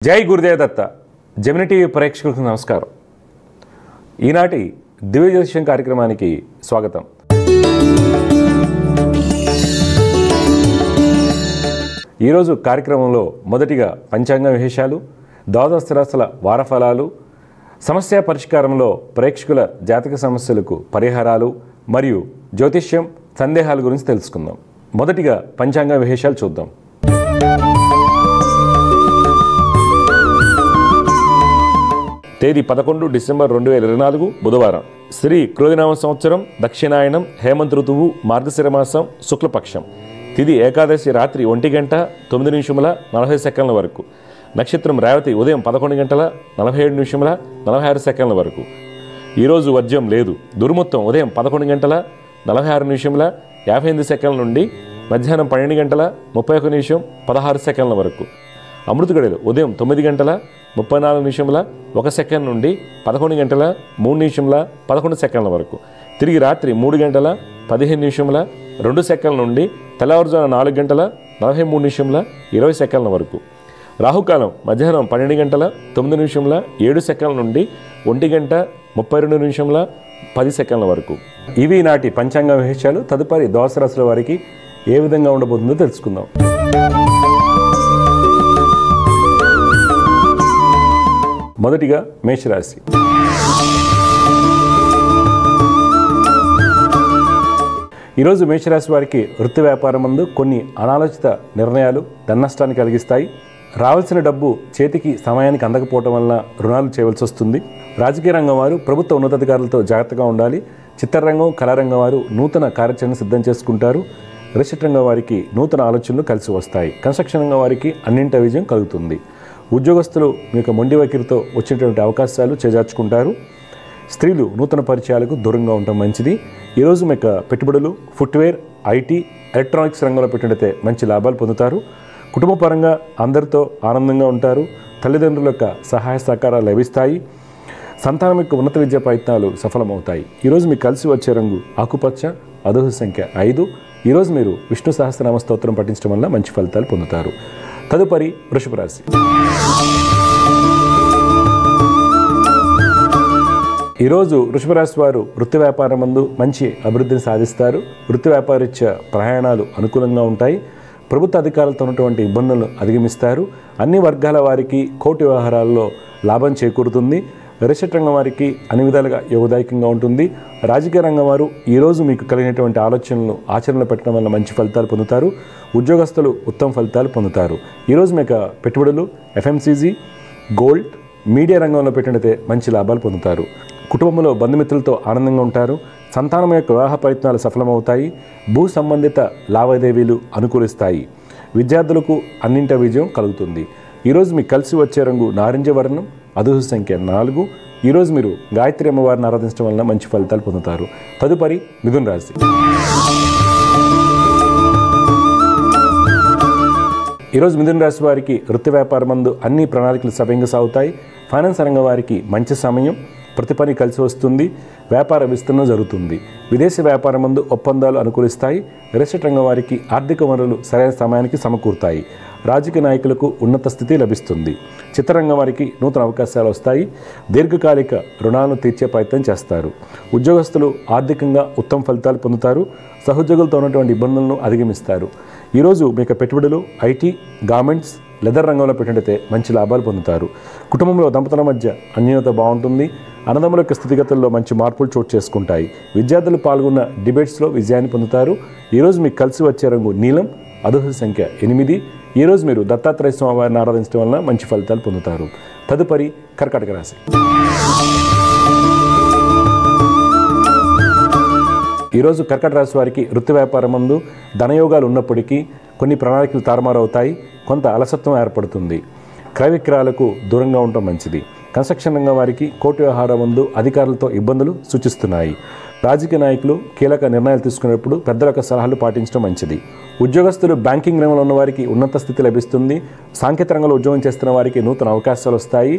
జై గురుదేవ దత్త Gemini TV ప్రేక్షకులకు నమస్కారం. ఈనాటి దివ్య జ్యోతిష్యం కార్యక్రమానికి స్వాగతం. ఈరోజు కార్యక్రమంలో మొదటిగా పంచాంగ విశేషాలు, ద్వాదశ రాశుల వారఫలాలు, సమస్య పరిష్కారంలో ప్రేక్షకుల జాతక సమస్యలకు పరిహారాలు మరియు జ్యోతిష్యం సందేహాల గురించి తెలుసుకుందాం. మొదటిగా పంచాంగ విశేషాలు చూద్దాం. తేదీ 11 డిసెంబర్ 2024 బుధవారం. శ్రీ క్రోధినామ సంవత్సరం, దక్షిణాయనం, హేమంత్ ఋతువు, మార్గశిర మాసం, శుక్లపక్షం. తిథి ఏకాదశి రాత్రి 1:40 వరకు. నక్షత్రం రేవతి ఉదయం 11:47 వరకు. ఈరోజు వర్జ్యం లేదు. దుర్ముహూర్తం ఉదయం 11:46 నుండి మధ్యాహ్నం 12:31 వరకు. అమృత గడియలు ఉదయం 9:34 నుండి 11:03 వరకు. తిరిగి రాత్రి 3:15 నుండి తెల్లవారుజామున 4:43 వరకు. రాహుకాలం మధ్యాహ్నం 12:09 నుండి 1:32 వరకు. ఇవి నాటి పంచాంగ విశేషాలు. తదుపరి ద్వాదశ రాశుల వారికి ఏ విధంగా ఉండబోతుందో తెలుసుకుందాం. మొదటిగా మేషరాశి. ఈరోజు మేషరాశి వారికి వృత్తి వ్యాపారం నందు కొన్ని అనాలోచిత నిర్ణయాలు ధననష్టాన్ని కలిగిస్తాయి. రావాల్సిన డబ్బు చేతికి సమయానికి అందకపోవడం వలన రుణాలు చేయవలసి వస్తుంది. రాజకీయ రంగం వారు ప్రభుత్వ ఉన్నతాధికారులతో జాగ్రత్తగా ఉండాలి. చిత్రరంగం, కళారంగం వారు నూతన కార్యాచరణ సిద్ధం చేసుకుంటారు. రిషట్ రంగం వారికి నూతన ఆలోచనలు కలిసి వస్తాయి. కన్స్ట్రక్షన్ రంగం వారికి అన్నింట విజయం కలుగుతుంది. ఉద్యోగస్తులు మీకు మొండి వైఖరితో వచ్చినటువంటి అవకాశాలు చేజార్చుకుంటారు. స్త్రీలు నూతన పరిచయాలకు దూరంగా ఉండటం మంచిది. ఈరోజు మీకు పెట్టుబడులు, ఫుట్వేర్, ఐటీ, ఎలక్ట్రానిక్స్ రంగంలో పెట్టినట్లయితే మంచి లాభాలు పొందుతారు. కుటుంబ పరంగా అందరితో ఆనందంగా ఉంటారు. తల్లిదండ్రుల యొక్క సహాయ సహకారాలు లభిస్తాయి. సంతానం యొక్క ఉన్నత విద్యా ప్రయత్నాలు సఫలమవుతాయి. ఈరోజు మీకు కలిసి వచ్చే రంగు ఆకుపచ్చ, అదృష్ట సంఖ్య 5. ఈరోజు మీరు విష్ణు సహస్రనామ స్తోత్రం పఠించడం వల్ల మంచి ఫలితాలు పొందుతారు. తదుపరి వృషభ రాశి. ఈరోజు వృషభ రాశి వారు వృత్తి వ్యాపారం నందు మంచి అభివృద్ధిని సాధిస్తారు. వృత్తి వ్యాపారరీత్యా ప్రయాణాలు అనుకూలంగా ఉంటాయి. ప్రభుత్వ అధికారులతో ఉన్నటువంటి ఇబ్బందులను అధిగమిస్తారు. అన్ని వర్గాల వారికి కోర్టు వ్యవహారాల్లో లాభం చేకూరుతుంది. రిషట్ రంగం వారికి అన్ని విధాలుగా యోగదాయకంగా ఉంటుంది. రాజకీయ రంగం వారు ఈరోజు మీకు కలిగినటువంటి ఆలోచనలను ఆచరణలో పెట్టడం వల్ల మంచి ఫలితాలు పొందుతారు. ఉద్యోగస్తులు ఉత్తమ ఫలితాలు పొందుతారు. ఈరోజు మీకు పెట్టుబడులు, ఎఫ్ఎంసీజీ, గోల్డ్, మీడియా రంగంలో పెట్టినట్లయితే మంచి లాభాలు పొందుతారు. కుటుంబంలో బంధుమిత్రులతో ఆనందంగా ఉంటారు. సంతానం యొక్క వివాహ ప్రయత్నాలు సఫలమవుతాయి. భూ సంబంధిత లావాదేవీలు అనుకూలిస్తాయి. విద్యార్థులకు అన్నింట విజయం కలుగుతుంది. ఈరోజు మీకు కలిసి వచ్చే రంగు నారింజ వర్ణం, అదృష్ట సంఖ్య 4. ఈరోజు మీరు గాయత్రి అమ్మవారిని ఆరాధించడం వలన మంచి ఫలితాలు పొందుతారు. తదుపరి మిథున రాశి. ఈరోజు మిథున రాశి వారికి వృత్తి వ్యాపారం నందు అన్ని ప్రణాళికలు సవ్యంగా సాగుతాయి. ఫైనాన్స్ రంగం వారికి మంచి సమయం, ప్రతి పని కలిసి వస్తుంది. వ్యాపార విస్తరణ జరుగుతుంది. విదేశీ వ్యాపారం నందు ఒప్పందాలు అనుకూలిస్తాయి. రిషట్ రంగం వారికి ఆర్థిక వనరులు సరైన సమయానికి సమకూరుతాయి. రాజకీయ నాయకులకు ఉన్నత స్థితి లభిస్తుంది. చిత్రరంగం వారికి నూతన అవకాశాలు వస్తాయి. దీర్ఘకాలిక రుణాలను తీర్చే ప్రయత్నం చేస్తారు. ఉద్యోగస్తులు ఆర్థికంగా ఉత్తమ ఫలితాలు పొందుతారు. సహోద్యోగులతో ఉన్నటువంటి ఇబ్బందులను అధిగమిస్తారు. ఈరోజు మీకు పెట్టుబడులు, ఐటీ, గార్మెంట్స్, లెదర్ రంగంలో పెట్టినట్లయితే మంచి లాభాలు పొందుతారు. కుటుంబంలో దంపతుల మధ్య అన్యోన్యత బాగుంటుంది. అన్నదమ్ముల యొక్క స్థితిగతుల్లో మంచి మార్పులు చోటు చేసుకుంటాయి. విద్యార్థులు పాల్గొన్న డిబేట్స్లో విజయాన్ని పొందుతారు. ఈరోజు మీకు కలిసి వచ్చే రంగు నీలం, అదృష్ట సంఖ్య 8. ఈరోజు మీరు దత్తాత్రేయ స్వామి వారిని ఆరాధించడం వలన మంచి ఫలితాలు పొందుతారు. తదుపరి కర్కాటక రాశి. ఈరోజు కర్కాటక రాశి వారికి వృత్తి వ్యాపారం నందు ధనయోగాలు ఉన్నప్పటికీ కొన్ని ప్రణాళికలు తారుమారవుతాయి. కొంత అలసత్వం ఏర్పడుతుంది. క్రయ విక్రయాలకు దూరంగా ఉండటం మంచిది. కన్స్ట్రక్షన్ రంగం వారికి కోర్టు వ్యవహారం ముందు అధికారులతో ఇబ్బందులు సూచిస్తున్నాయి. రాజకీయ నాయకులు కీలక నిర్ణయాలు తీసుకునేటప్పుడు పెద్దల యొక్క సలహాలు పాటించడం మంచిది. ఉద్యోగస్తులు బ్యాంకింగ్ రంగంలో ఉన్న వారికి ఉన్నత స్థితి లభిస్తుంది. సాంకేతిక రంగంలో ఉద్యోగం చేస్తున్న వారికి నూతన అవకాశాలు వస్తాయి.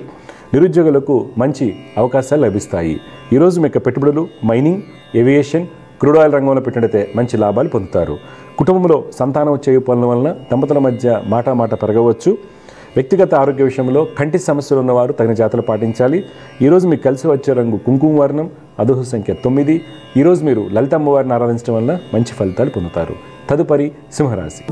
నిరుద్యోగులకు మంచి అవకాశాలు లభిస్తాయి. ఈరోజు మీకు పెట్టుబడులు, మైనింగ్, ఏవియేషన్, క్రూడ్ ఆయిల్ రంగంలో పెట్టినట్లయితే మంచి లాభాలు పొందుతారు. కుటుంబంలో సంతానం చేయు పనుల వలన దంపతుల మధ్య మాట పెరగవచ్చు. వ్యక్తిగత ఆరోగ్య విషయంలో కంటి సమస్యలు ఉన్నవారు తగిన జాగ్రత్తలు పాటించాలి. ఈరోజు మీకు కలిసి వచ్చే రంగు కుంకుమ వర్ణం, అదృష్ట సంఖ్య 9. ఈరోజు మీరు లలిత అమ్మవారిని ఆరాధించడం వల్ల మంచి ఫలితాలు పొందుతారు. తదుపరి సింహరాశి.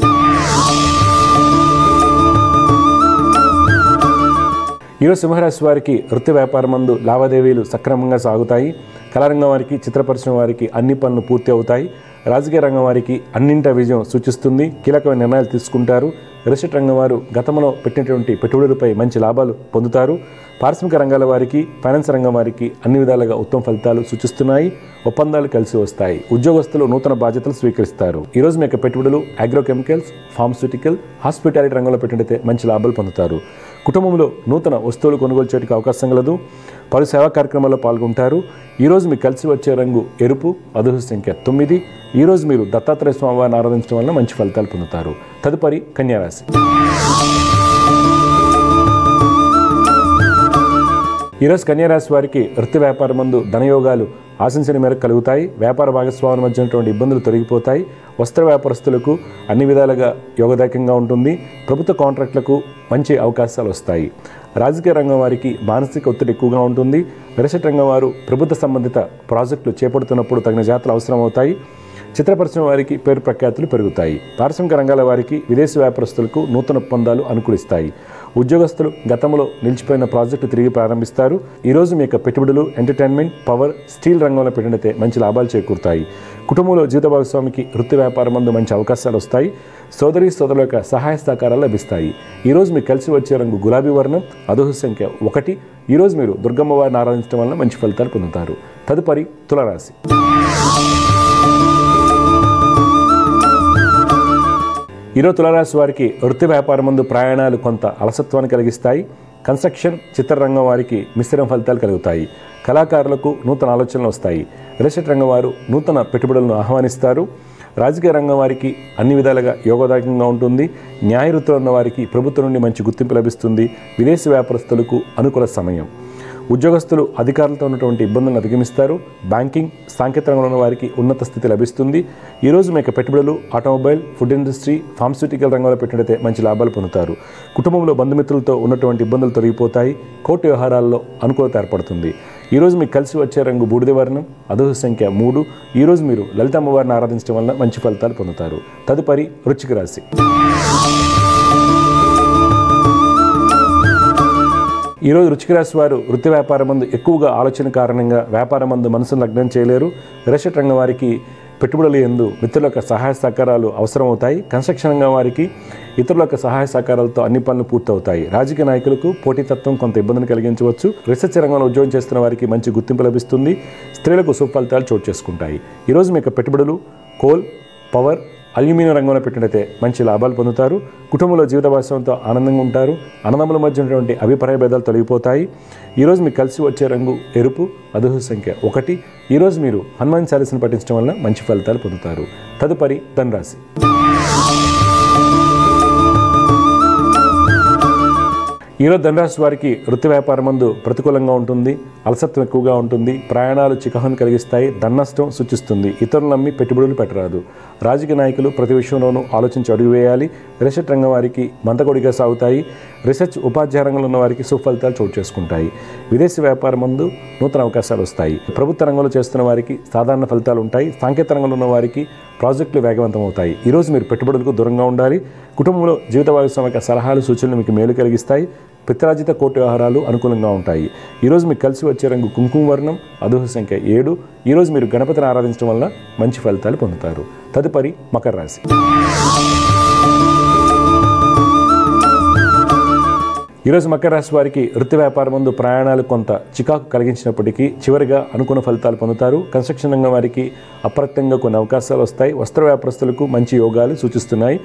ఈరోజు సింహరాశి వారికి వృత్తి వ్యాపారం నందు లావాదేవీలు సక్రమంగా సాగుతాయి. కళారంగం వారికి, చిత్ర పరిశ్రమ వారికి అన్ని పనులు పూర్తి అవుతాయి. రాజకీయ రంగం వారికి అన్నింట విజయం సూచిస్తుంది. కీలకమైన నిర్ణయాలు తీసుకుంటారు. రియల్ ఎస్టేట్ రంగం వారు గతంలో పెట్టినటువంటి పెట్టుబడులపై మంచి లాభాలు పొందుతారు. పారిశ్రామిక రంగాల వారికి, ఫైనాన్స్ రంగం వారికి అన్ని విధాలుగా ఉత్తమ ఫలితాలు సూచిస్తున్నాయి. ఒప్పందాలు కలిసి వస్తాయి. ఉద్యోగస్తులు నూతన బాధ్యతలు స్వీకరిస్తారు. ఈరోజు మీ యొక్క పెట్టుబడులు అగ్రోకెమికల్స్, ఫార్మాస్యూటికల్, హాస్పిటాలిటీ రంగంలో పెట్టినట్లయితే మంచి లాభాలు పొందుతారు. కుటుంబంలో నూతన వస్తువులు కొనుగోలు చేయడానికి అవకాశం కలదు. పలు సేవా కార్యక్రమాల్లో పాల్గొంటారు. ఈరోజు మీకు కలిసి వచ్చే రంగు ఎరుపు, అదృష్ట సంఖ్య 9. ఈరోజు మీరు దత్తాత్రేయ స్వామి వారిని ఆరాధించడం వల్ల మంచి ఫలితాలు పొందుతారు. తదుపరి కన్యారాశి. ఈరోజు కన్యారాశి వారికి వృత్తి వ్యాపారం నందు ధనయోగాలు ఆశించిన మేరకు కలుగుతాయి. వ్యాపార భాగస్వాముల మధ్య ఉన్నటువంటి ఇబ్బందులు తొలగిపోతాయి. వస్త్ర వ్యాపారస్తులకు అన్ని విధాలుగా యోగదాయకంగా ఉంటుంది. ప్రభుత్వ కాంట్రాక్టులకు మంచి అవకాశాలు వస్తాయి. రాజకీయ రంగం వారికి మానసిక ఒత్తిడి ఎక్కువగా ఉంటుంది. రియల్ ఎస్టేట్ రంగం వారు ప్రభుత్వ సంబంధిత ప్రాజెక్టులు చేపడుతున్నప్పుడు తగిన జాగ్రత్తలు అవసరం అవుతాయి. చిత్ర పరిశ్రమ వారికి పేరు ప్రఖ్యాతులు పెరుగుతాయి. పారిశ్రామిక రంగాల వారికి, విదేశీ వ్యాపారస్తులకు నూతన ఒప్పందాలు అనుకూలిస్తాయి. ఉద్యోగస్తులు గతంలో నిలిచిపోయిన ప్రాజెక్టు తిరిగి ప్రారంభిస్తారు. ఈరోజు మీ యొక్క పెట్టుబడులు ఎంటర్టైన్మెంట్, పవర్, స్టీల్ రంగంలో పెట్టినట్లయితే మంచి లాభాలు చేకూరుతాయి. కుటుంబంలో జీవిత భాగస్వామికి వృత్తి వ్యాపారం నందు మంచి అవకాశాలు వస్తాయి. సోదరుల యొక్క సహాయ సహకారాలు లభిస్తాయి. ఈరోజు మీకు కలిసి వచ్చే రంగు గులాబీ వర్ణం, అదృష్ట సంఖ్య 1. ఈరోజు మీరు దుర్గమ్మ వారిని ఆరాధించడం వల్ల మంచి ఫలితాలు పొందుతారు. తదుపరి తులారాశి. ఈరోజు తులారాశి వారికి వృత్తి వ్యాపారం నందు ప్రయాణాలు కొంత అలసత్వాన్ని కలిగిస్తాయి. కన్స్ట్రక్షన్, చిత్రరంగం వారికి మిశ్రమ ఫలితాలు కలుగుతాయి. కళాకారులకు నూతన ఆలోచనలు వస్తాయి. రియల్ ఎస్టేట్ రంగం వారు నూతన పెట్టుబడులను ఆహ్వానిస్తారు. రాజకీయ రంగం వారికి అన్ని విధాలుగా యోగదాయకంగా ఉంటుంది. న్యాయ వృత్తిలో ఉన్న వారికి ప్రభుత్వం నుండి మంచి గుర్తింపు లభిస్తుంది. విదేశీ వ్యాపారస్తులకు అనుకూల సమయం. ఉద్యోగస్తులు అధికారులతో ఉన్నటువంటి ఇబ్బందులను అధిగమిస్తారు. బ్యాంకింగ్, సాంకేతిక రంగంలో ఉన్న వారికి ఉన్నత స్థితి లభిస్తుంది. ఈరోజు మీ యొక్క పెట్టుబడులు ఆటోమొబైల్, ఫుడ్ ఇండస్ట్రీ, ఫార్మాస్యూటికల్ రంగంలో పెట్టినట్లయితే మంచి లాభాలు పొందుతారు. కుటుంబంలో బంధుమిత్రులతో ఉన్నటువంటి ఇబ్బందులు తొలగిపోతాయి. కోర్టు వ్యవహారాల్లో అనుకూలత ఏర్పడుతుంది. ఈరోజు మీకు కలిసి వచ్చే రంగు బూడిద వర్ణం, అదృష్ట సంఖ్య 3. ఈరోజు మీరు లలిత అమ్మవారిని ఆరాధించడం వల్ల మంచి ఫలితాలు పొందుతారు. తదుపరి వృశ్చిక రాశి. ఈరోజు వృశ్చిక రాశి వారు వృత్తి వ్యాపారం నందు ఎక్కువగా ఆలోచన కారణంగా వ్యాపారం నందు మనసును లగ్నం చేయలేరు. రియల్ ఎస్టేట్ రంగం వారికి పెట్టుబడులు యందు మిత్రుల యొక్క సహాయ సహకారాలు అవసరమవుతాయి. కన్స్ట్రక్షన్ రంగం వారికి ఇతరుల యొక్క సహాయ సహకారాలతో అన్ని పనులు పూర్తవుతాయి. రాజకీయ నాయకులకు పోటీతత్వం కొంత ఇబ్బందిని కలిగించవచ్చు. రీసెర్చ్ రంగంలో ఉద్యోగం చేస్తున్న వారికి మంచి గుర్తింపు లభిస్తుంది. స్త్రీలకు సుఫలితాలు చోటు చేసుకుంటాయి. ఈరోజు మీ యొక్క పెట్టుబడులు కోల్, పవర్, అల్యూమినియం రంగంలో పెట్టినట్లయితే మంచి లాభాలు పొందుతారు. కుటుంబంలో జీవిత భాగస్వామితో ఆనందంగా ఉంటారు. అన్నదమ్ముల మధ్య ఉన్నటువంటి అభిప్రాయ భేదాలు తొలగిపోతాయి. ఈరోజు మీకు కలిసి వచ్చే రంగు ఎరుపు, అదృష్ట సంఖ్య 1. ఈరోజు మీరు హనుమాన్ చాలీసాను పఠించడం వల్ల మంచి ఫలితాలు పొందుతారు. తదుపరి ధనురాశి. ఈరోజు ధనురాశి వారికి వృత్తి వ్యాపారం నందు ప్రతికూలంగా ఉంటుంది. అలసత్వం ఎక్కువగా ఉంటుంది. ప్రయాణాలు చికాకును కలిగిస్తాయి. ధననష్టం సూచిస్తుంది. ఇతరులు నమ్మి పెట్టుబడులు పెట్టరాదు. రాజకీయ నాయకులు ప్రతి విషయంలోనూ ఆలోచించి అడుగు వేయాలి. రియల్ ఎస్టేట్ రంగం వారికి మందకొడిగా సాగుతాయి. రీసెర్చ్, ఉపాధ్యాయ రంగంలో ఉన్న వారికి సుఫలితాలు చోటు చేసుకుంటాయి. విదేశీ వ్యాపారం నందు నూతన అవకాశాలు వస్తాయి. ప్రభుత్వ రంగంలో చేస్తున్న వారికి సాధారణ ఫలితాలు ఉంటాయి. సాంకేతిక రంగంలో ఉన్న వారికి ప్రాజెక్టులు వేగవంతం అవుతాయి. ఈరోజు మీరు పెట్టుబడులకు దూరంగా ఉండాలి. కుటుంబంలో జీవిత భాగస్వామి సలహాలు, సూచనలు మీకు మేలు కలిగిస్తాయి. పిత్రార్జిత కోర్టు వ్యవహారాలు అనుకూలంగా ఉంటాయి. ఈరోజు మీకు కలిసి వచ్చే రంగు కుంకుమ వర్ణం, అదృష్ట సంఖ్య 7. ఈరోజు మీరు గణపతిని ఆరాధించడం వల్ల మంచి ఫలితాలు పొందుతారు. తదుపరి మకర రాశి. ఈరోజు మకర రాశి వారికి వృత్తి వ్యాపారం నందు ప్రయాణాలు కొంత చికాకు కలిగించినప్పటికీ చివరిగా అనుకున్న ఫలితాలు పొందుతారు. కన్స్ట్రక్షన్ రంగం వారికి అప్రత్యంగా కొన్ని అవకాశాలు వస్తాయి. వస్త్ర వ్యాపారస్తులకు మంచి యోగాలు సూచిస్తున్నాయి.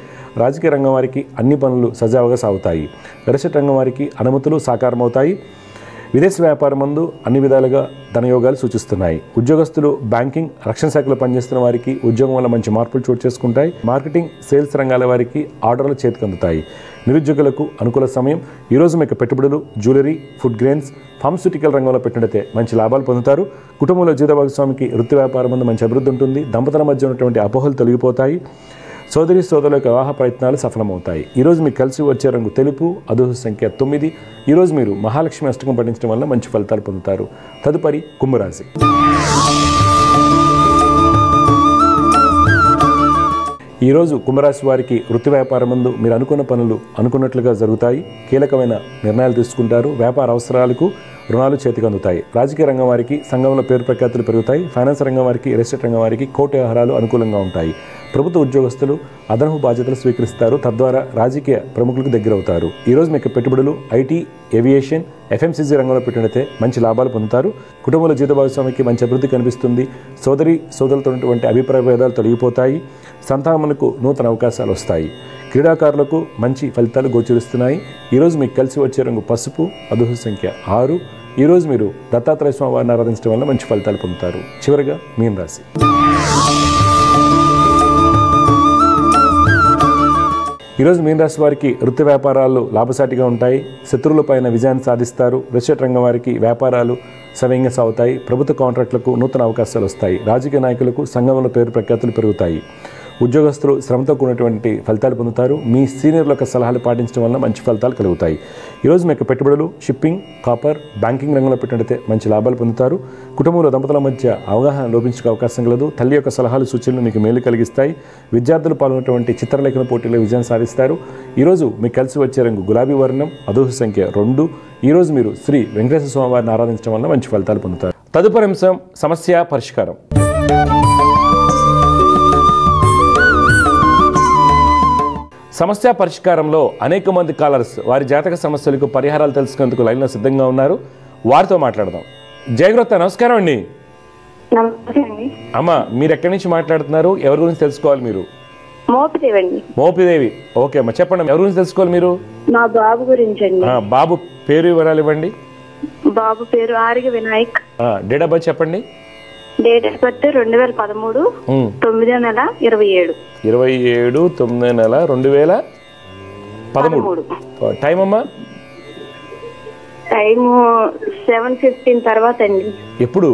రాజకీయ రంగం వారికి అన్ని పనులు సజావుగా సాగుతాయి. రియల్ ఎస్టేట్ రంగం వారికి అనుమతులు సాకారమవుతాయి. విదేశీ వ్యాపారం నందు అన్ని విధాలుగా ధనయోగాలు సూచిస్తున్నాయి. ఉద్యోగస్తులు బ్యాంకింగ్, రక్షణ శాఖలో పనిచేస్తున్న వారికి ఉద్యోగం వల్ల మంచి మార్పులు చోటు చేసుకుంటాయి. మార్కెటింగ్, సేల్స్ రంగాల వారికి ఆర్డర్లు చేతికి అందుతాయి. నిరుద్యోగులకు అనుకూల సమయం. ఈరోజు మీకు పెట్టుబడులు జ్యువెలరీ, ఫుడ్ గ్రెయిన్స్, ఫార్మాస్యూటికల్ రంగంలో పెట్టినట్లయితే మంచి లాభాలు పొందుతారు. కుటుంబంలో జీవిత భాగస్వామికి వృత్తి వ్యాపారం మందు మంచి అభివృద్ధి ఉంటుంది. దంపతుల మధ్య ఉన్నటువంటి అపోహలు తొలగిపోతాయి. సోదరి సోదరుల యొక్క వివాహ ప్రయత్నాలు సఫలమవుతాయి. ఈరోజు మీకు కలిసి వచ్చే రంగు తెలుపు, అదృష్ట సంఖ్య 9. ఈరోజు మీరు మహాలక్ష్మి అష్టకం పఠించడం వల్ల మంచి ఫలితాలు పొందుతారు. తదుపరి కుంభరాశి. ఈరోజు కుంభరాశి వారికి వృత్తి వ్యాపారం ముందు మీరు అనుకున్న పనులు అనుకున్నట్లుగా జరుగుతాయి. కీలకమైన నిర్ణయాలు తీసుకుంటారు. వ్యాపార అవసరాలకు రుణాలు చేతికి అందుతాయి. రాజకీయ రంగం వారికి సంఘంలో పేరు ప్రఖ్యాతులు పెరుగుతాయి. ఫైనాన్స్ రంగం వారికి, ఎస్టేట్ రంగం వారికి కోర్టు వ్యవహారాలు అనుకూలంగా ఉంటాయి. ప్రభుత్వ ఉద్యోగస్తులు అదనపు బాధ్యతలు స్వీకరిస్తారు. తద్వారా రాజకీయ ప్రముఖులకు దగ్గరవుతారు. ఈరోజు మీకు పెట్టుబడులు ఐటీ, ఏవియేషన్, ఎఫ్ఎంసీజీ రంగంలో పెట్టినట్లయితే మంచి లాభాలు పొందుతారు. కుటుంబంలో జీవిత భాగస్వామికి మంచి అభివృద్ధి కనిపిస్తుంది. సోదరులతో ఉన్నటువంటి అభిప్రాయ భేదాలు తొలగిపోతాయి. సంతానములకు నూతన అవకాశాలు వస్తాయి. క్రీడాకారులకు మంచి ఫలితాలు గోచరిస్తున్నాయి. ఈరోజు మీకు కలిసి వచ్చే రంగు పసుపు, అదృష్ట సంఖ్య 6. ఈరోజు మీరు దత్తాత్రేయ స్వామి వారిని ఆరాధించడం వల్ల మంచి ఫలితాలు పొందుతారు. చివరిగా మీన రాశి. ఈరోజు మీన రాశి వారికి వృత్తి వ్యాపారాలు లాభసాటిగా ఉంటాయి. శత్రువులపైన విజయాన్ని సాధిస్తారు. ఎస్టేట్ రంగం వారికి వ్యాపారాలు సవ్యంగా సాగుతాయి. ప్రభుత్వ కాంట్రాక్టులకు నూతన అవకాశాలు వస్తాయి. రాజకీయ నాయకులకు సంఘంలో పేరు ప్రఖ్యాతులు పెరుగుతాయి. ఉద్యోగస్తులు శ్రమతో కూడినటువంటి ఫలితాలు పొందుతారు. మీ సీనియర్ల యొక్క సలహాలు పాటించడం వల్ల మంచి ఫలితాలు కలుగుతాయి. ఈరోజు మీకు పెట్టుబడులు షిప్పింగ్, కాపర్, బ్యాంకింగ్ రంగంలో పెట్టినట్లయితే మంచి లాభాలు పొందుతారు. కుటుంబంలో దంపతుల మధ్య అవగాహన లోపించే అవకాశం కలదు. తల్లి యొక్క సలహాలు సూచనలు మీకు మేలు కలిగిస్తాయి. విద్యార్థులు పాల్గొన్నటువంటి చిత్రలేఖన పోటీలో విజయం సాధిస్తారు. ఈరోజు మీకు కలిసి వచ్చే రంగు గులాబీ వర్ణం, అదృష్ట సంఖ్య 2. ఈరోజు మీరు శ్రీ వెంకటేశ్వర స్వామి వారిని ఆరాధించడం వల్ల మంచి ఫలితాలు పొందుతారు. తదుపరి అంశం సమస్య పరిష్కారం. సమస్య పరిష్కారంలో అనేక మంది కాలర్స్ వారి జాతక సమస్యలకు పరిహారాలు తెలుసుకునేందుకు లైన్లో సిద్ధంగా ఉన్నారు. వారితో మాట్లాడదాం. జయగ్రత, నమస్కారం అండి. అమ్మ, మీరు ఎక్కడి నుంచి మాట్లాడుతున్నారు? ఎవరి గురించి తెలుసుకోవాలి మీరు? మోపిదేవి. ఓకే అమ్మ, చెప్పండి. ఎవరి గురించి తెలుసుకోవాలి మీరు? మా బాబు గురించి అండి. బాబు పేరు వివరాలు ఇవ్వండి. బాబు పేరు ఆర్గ వినాయక్. డేట్ ఆఫ్ బర్త్ చెప్పండి. డేట్ ఆఫ్ బర్త్ 2013 9వ నెల 27. 27/9 2013. టైం అమ్మా? టైము 7:15 తర్వాత అండి. ఎప్పుడు?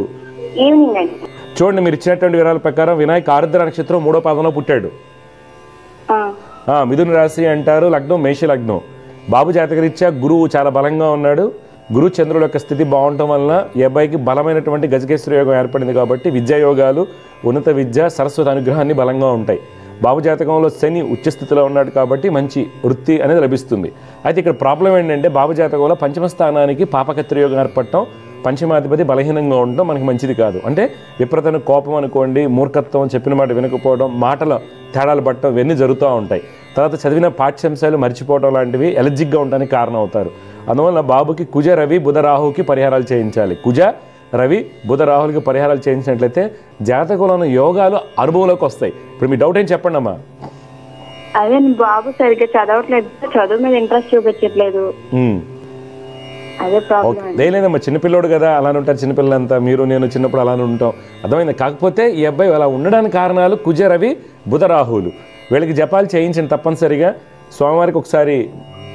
ఈవినింగ్ అండి. చూడండి, మీరు ఇచ్చినటువంటి వివరాల ప్రకారం వినాయక్ ఆరుద్ర నక్షత్రం 3వ పాదంలో పుట్టాడు. మిథున రాశి అంటారు. లగ్నం మేష లగ్నం. బాబు జాతకరీత్యా గురువు చాలా బలంగా ఉన్నాడు. గురు చంద్రుల యొక్క స్థితి బాగుండటం వలన ఈ అబ్బాయికి బలమైనటువంటి గజకేశ్వర యోగం ఏర్పడింది. కాబట్టి విద్యాయోగాలు, ఉన్నత విద్య, సరస్వతి అనుగ్రహాన్ని బలంగా ఉంటాయి. బాబు జాతకంలో శని ఉచ్చస్థితిలో ఉన్నాడు కాబట్టి మంచి వృత్తి అనేది లభిస్తుంది. అయితే ఇక్కడ ప్రాబ్లం ఏంటంటే బాబు జాతకంలో పంచమ స్థానానికి పాపకత్రి యోగం ఏర్పడటం, పంచమాధిపతి బలహీనంగా ఉండటం మనకి మంచిది కాదు. అంటే విపరీతమైన కోపం అనుకోండి, మూర్ఖత్వం, చెప్పిన మాట వినకపోవడం, మాటల తేడాలు పట్టడం, ఇవన్నీ జరుగుతూ ఉంటాయి. తర్వాత చదివిన పాఠ్యాంశాలు మర్చిపోవడం లాంటివి ఎలర్జిక్గా ఉండడానికి కారణం అవుతారు. అందువల్ల బాబుకి కుజ, రవి, బుధ, రాహుకి పరిహారాలు చేయించాలి. కుజ, రవి, బుధ, రాహులకి పరిహారాలు చేయించినట్లయితే జాతకంలోని యోగాలు అనుభవంలోకి వస్తాయి. ఇప్పుడు మీ డౌట్ ఏం చెప్పండి అమ్మా? అదే బాబు సరిగ్గా చదవట్లేదు, చదువు మీద ఇంట్రెస్ట్ చూపించట్లేదు. అదే ప్రాబ్లం. లేదమ్మా, చిన్నపిల్లోడు కదా, అలానే ఉంటారు చిన్నపిల్లలంతా. మీరు నేను చిన్నప్పుడు అలానే ఉంటాం, అర్థమైంది. కాకపోతే ఈ అబ్బాయి అలా ఉండడానికి కారణాలు కుజ, రవి, బుధ, రాహులు. వీళ్ళకి జపాలు చేయించండి తప్పనిసరిగా. స్వామివారికి ఒకసారి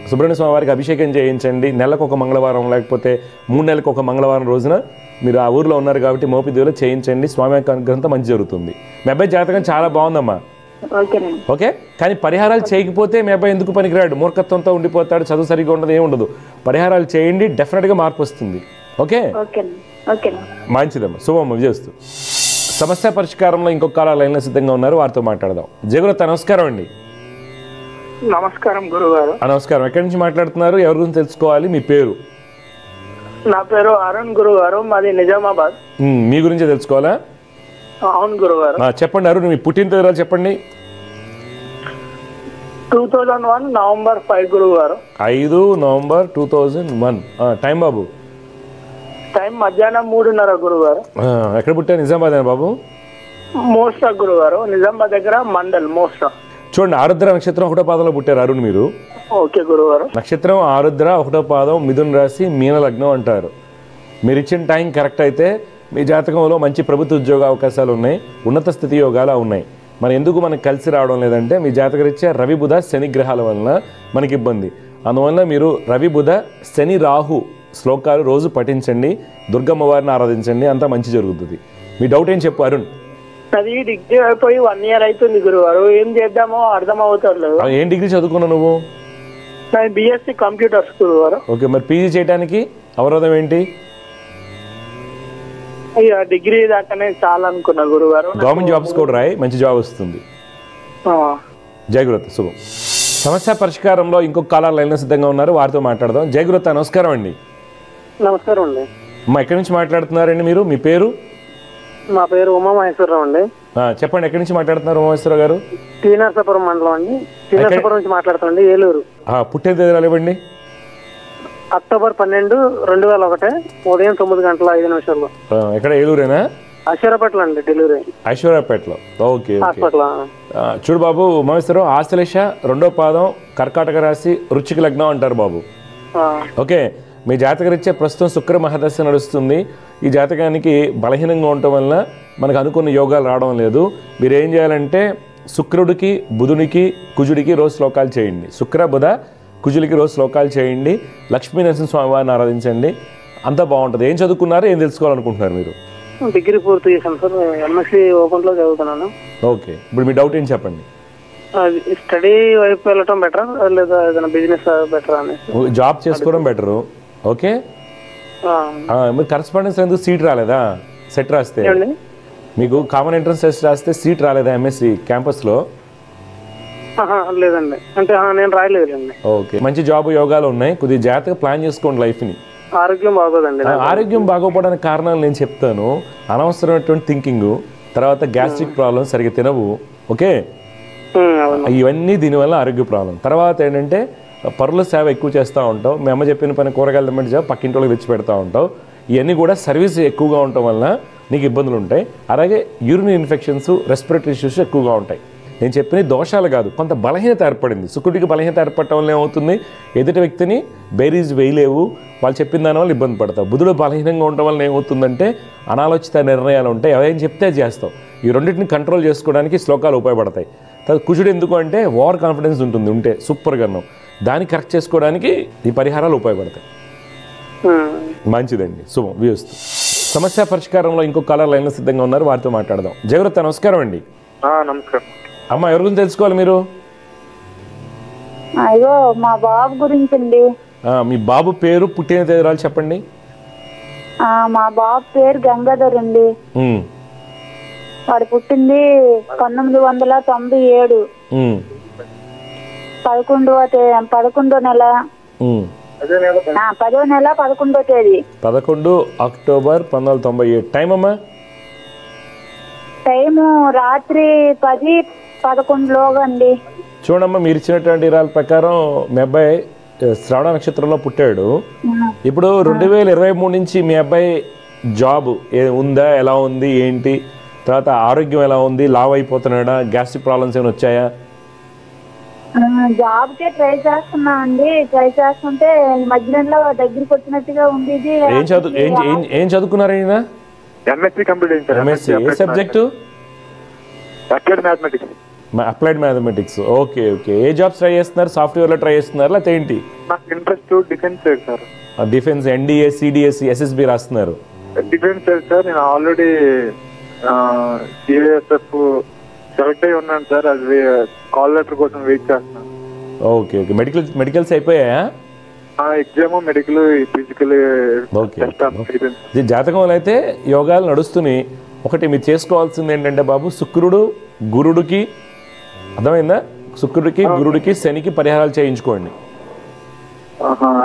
సుబ్రహ్మణ్య స్వామివారికి అభిషేకం చేయించండి. నెలకు ఒక మంగళవారం, లేకపోతే 3 నెలలకు ఒక మంగళవారం రోజున మీరు ఆ ఊర్లో ఉన్నారు కాబట్టి మోపిదేవిలో చేయించండి. స్వామి యొక్క అనుగ్రహంతో మంచి జరుగుతుంది. మీ అబ్బాయి జాతకం చాలా బాగుందమ్మా. ఓకే, కానీ పరిహారాలు చేయకపోతే మీ అబ్బాయి ఎందుకు పనికిరాడు? మూర్ఖత్వంతో ఉండిపోతాడు, చదువు సరిగ్గా ఉండదు, ఏమి ఉండదు. పరిహారాలు చేయండి, డెఫినెట్గా మార్పు వస్తుంది. ఓకే, మంచిదమ్మా, శుభమ్మ, విజయస్తు. సమస్య పరిష్కారంలో ఇంకొక కాల లైన్లో సిద్ధంగా ఉన్నారు, వారితో మాట్లాడదాం. జయగురత, నమస్కారం అండి. నమస్కారం గురుగారు. నమస్కారం. ఎక్కడి నుంచి మాట్లాడుతున్నారు? ఎవరి గురించి తెలుసుకోవాలి? మీ పేరు? నా పేరు అరుణ్ గురుగారు, మాది నిజామాబాద్. మీ గురించి తెలుసుకోవాలా? అవును గురుగారు. చెప్పండి అరుణ్, మీ పుట్టిన తేదీ చెప్పండి. 2001 నవంబర్ 5 గురుగారు. 5 నవంబర్ 2001. టైం బాబు? టైం మధ్యాహ్నం 3:30 గురుగారు. ఎక్కడ పుట్టారు? నిజామాబాద్ బాబు? మోస్టా గురుగారు, నిజామాబాద్ దగ్గర మండల్ మోస్టా. చూడండి, ఆరుద్ర నక్షత్రం 1వ పాదంలో పుట్టారు అరుణ్ మీరు. ఓకే గురుగారు. నక్షత్రం ఆరుద్ర, 1వ పాదం, మిథున రాశి, మీన లగ్నం అంటారు. మీరు ఇచ్చిన టైం కరెక్ట్ అయితే మీ జాతకంలో మంచి ప్రభుత్వ ఉద్యోగ అవకాశాలు ఉన్నాయి, ఉన్నత స్థితి యోగాలు ఉన్నాయి. మరి ఎందుకు మనకు కలిసి రావడం లేదంటే మీ జాతకరీత్యా రవి, బుధ, శని గ్రహాల వలన మనకి ఇబ్బంది. అందువల్ల మీరు రవి, బుధ, శని, రాహు శ్లోకాలు రోజు పఠించండి, దుర్గమ్మ వారిని ఆరాధించండి, అంతా మంచి జరుగుతుంది. మీ డౌట్ ఏం చెప్పు అరుణ్? అది డిగ్రీ అయిపోయి 1 year అవుతుంది గురుగారు. ఏం చేద్దామో అర్థం అవుతలేదు. ఏం డిగ్రీ చదువుకున్నావు నువ్వు? నాది BSc కంప్యూటర్స్ గురుగారు. ఓకే, మరి పీజీ చేయడానికి అవరోధం ఏంటి? ఇక డిగ్రీ దాకానే చాలా అనుకున్నా గురుగారు. గవర్నమెంట్ జాబ్స్ కూడా రాయి, మంచి జాబ్ వస్తుంది. జయగురత శుభం. సమస్య పరిష్కారంలో ఇంకొక కాలర్ లైన్లో సిద్ధంగా ఉన్నారు, వారితో మాట్లాడదాం. జయగురత నమస్కారం అండి. నమస్కారం అండి. అమ్మా ఎక్కడి నుంచి మాట్లాడుతున్నారండి మీరు? మీ పేరు? మా పేరు ఉమామహేశ్వరరావు అండి. చెప్పండి, ఎక్కడి నుంచి మాట్లాడుతున్నారు ఉమామహేశ్వరరావు గారు? టీనర్సాపురం మండలం అండి. టీనర్సాపురం నుంచి మాట్లాడుతాండి, ఏలూరు. పుట్టిన తేదీలు ఇవ్వండి. అక్టోబర్ 12, 2001 ఉదయం 9:05. ఎక్కడ? ఏలూరేనా? ఐశ్వర్యాపేటలో అండి డెలివరీ. ఐశ్వర్యాపేటలో. Okay hospital. చూడు బాబు ఉమామహేశ్వరరావు, ఆశ్లేష 2వ పాదం, కర్కాటక రాశి, వృశ్చిక లగ్నం అంటారు బాబు. ఓకే, మీ జాతకరీత్యా ప్రస్తుతం శుక్ర మహాదశ నడుస్తుంది. ఈ జాతకానికి బలహీనంగా ఉండటం వలన మనకు అనుకున్న యోగాలు రావడం లేదు. మీరు ఏం చేయాలంటే శుక్రుడికి, బుధునికి, కుజుడికి రోజు శ్లోకాలు చేయండి. శుక్ర, బుధ, కుజుడికి రోజు శ్లోకాలు చేయండి. లక్ష్మీ నరసింహ స్వామి వారిని ఆరాధించండి. అంతా బాగుంటుంది. ఏం చదువుకున్నారు, ఏం తెలుసుకోవాలనుకుంటున్నారు మీరు? డిగ్రీ పూర్తి చేశాను సార్. MSc ఓపెన్ లో చదువుతున్నాను. ఓకే, ఇప్పుడు మీ డౌట్ ఏంటి చెప్పండి. స్టడీ వైపు వెళ్ళటం బెటర్ లేదా ఏదైనా బిజినెస్ బెటర్ అని? జాబ్ చేసుకోవడం బెటరు. ఓకే, మీరు కరస్పాండెన్స్ ఎందుకు సీట్ రాలేదా? సెట్ రాస్తే మీకు కామన్ ఎంట్రన్స్ టెస్ట్ రాస్తే సీట్ రాలేదా MSc క్యాంపస్లో? లేదండి, అంటే నేను రాయలేదండి. ఓకే, మంచి జాబ్ యోగాలు ఉన్నాయి. కొద్దిగా జాగ్రత్తగా ప్లాన్ చేసుకోండి లైఫ్ని. ఆరోగ్యం బాగోదండి. ఆరోగ్యం బాగోపోవడానికి కారణాలు నేను చెప్తాను. అనవసరమైనటువంటి థింకింగ్, తర్వాత గ్యాస్ట్రిక్ ప్రాబ్లమ్, సరిగ్గా తినవు. ఓకే, ఇవన్నీ దీనివల్ల ఆరోగ్య ప్రాబ్లం. తర్వాత ఏంటంటే పరుల సేవ ఎక్కువ చేస్తూ ఉంటావు. మీ అమ్మ చెప్పిన పని కూరగాయలు తెమ్మంటే జాబ్ పక్కింటి వాళ్ళకి తెచ్చి పెడతా ఉంటావు. ఇవన్నీ కూడా సర్వీస్ ఎక్కువగా ఉండటం వల్ల నీకు ఇబ్బందులు ఉంటాయి. అలాగే యూరిన్ ఇన్ఫెక్షన్స్, రెస్పిరేటరీ ఇష్యూస్ ఎక్కువగా ఉంటాయి. నేను చెప్పిన దోషాలు కాదు, కొంత బలహీనత ఏర్పడింది. శుక్రుడికి బలహీనత ఏర్పడటం వల్ల ఏమవుతుంది, ఎదుటి వ్యక్తిని బేరీజ్ వేయలేవు, వాళ్ళు చెప్పిన దాని వల్ల ఇబ్బంది పడతావు. బుధుడు బలహీనంగా ఉండటం వల్ల ఏమవుతుందంటే అనాలోచిత నిర్ణయాలు ఉంటాయి. అవేం చెప్తే చేస్తావు. ఈ రెండింటిని కంట్రోల్ చేసుకోవడానికి శ్లోకాలు ఉపయోగపడతాయి. కుజుడు ఎందుకు అంటే ఓవర్ కాన్ఫిడెన్స్ ఉంటుంది, ఉంటే సూపర్గా ఉన్నాం. దాన్ని కరెక్ట్ చేసుకోవడానికి ఈ పరిహారాలు ఉపయోగపడతాయి. మంచిదండి, శుభం వ్యూస్తూ. సమస్య పరిష్కారంలో ఇంకొక కాలర్ లైన్లో సిద్ధంగా ఉన్నారు, వారితో మాట్లాడదాం. జయగురత నమస్కారం అండి. నమస్కారం అమ్మ, ఎవరి గురించి తెలుసుకోవాలి మీరు? అయ్యో, మా బాబు గురించి అండి. మీ బాబు పేరు, పుట్టిన తేదీలు చెప్పండి. మా బాబు పేరు గంగాధర్ అండి. వాడు పుట్టింది 1997 11వ నెల 10వ నెల 11వ తేదీ. 11 అక్టోబర్ 1997. టైం అమ్మా? టైము రాత్రి 10-11 లోగా అండి. చూడమ్మా, మీరు ఇచ్చినటువంటి ఇరాల ప్రకారం మీ అబ్బాయి శ్రవణ నక్షత్రంలో పుట్టాడు. ఇప్పుడు 2023 నుంచి మీ అబ్బాయి జాబ్ ఉందా, ఎలా ఉంది, ఏంటి, తర్వాత ఆరోగ్యం ఎలా ఉంది, లావ్ అయిపోతున్నాడా, గ్యాస్ట్రిక్ ప్రాబ్లమ్స్ ఏమైనా వచ్చాయా? జాబ్ కే ట్రై చేస్తున్నా అండి. ట్రై చేస్తుంటే మధ్యలో దగ్గరికి వచ్చినట్టుగా ఉంది. ఏం చదువుకున్నారు ఈయన? MSc complete. MSc ఏ subject? Applied mathematics. Applied mathematics. Okay okay. ఏ జాబ్స్ ట్రై చేస్తున్నారు? సాఫ్ట్వేర్లో ట్రై చేస్తున్నారు లేకపోతే ఏంటి? నాకు interest defence sir. Defence, NDA, CDSE, SSB రాస్తున్నారు. Defence sir. నేను ఆల్రెడీ CISF సెలెక్ట్ అయి ఉన్నాను సార్. అది కాల్ లెటర్ కోసం వెయిట్ చేస్తున్నాను. Okay okay. మెడికల్స్ అయిపోయాయా? Exam, medical, physical. ఓకే. జాతకంలో అయితే యోగాలు నడుస్తున్నాయి. ఒకటి మీరు చేసుకోవాల్సింది ఏంటంటే బాబు, శుక్రుడు గురుడికి, అర్థమైందా, శుక్రుడికి గురుడికి శనికి పరిహారాలు చేయించుకోండి.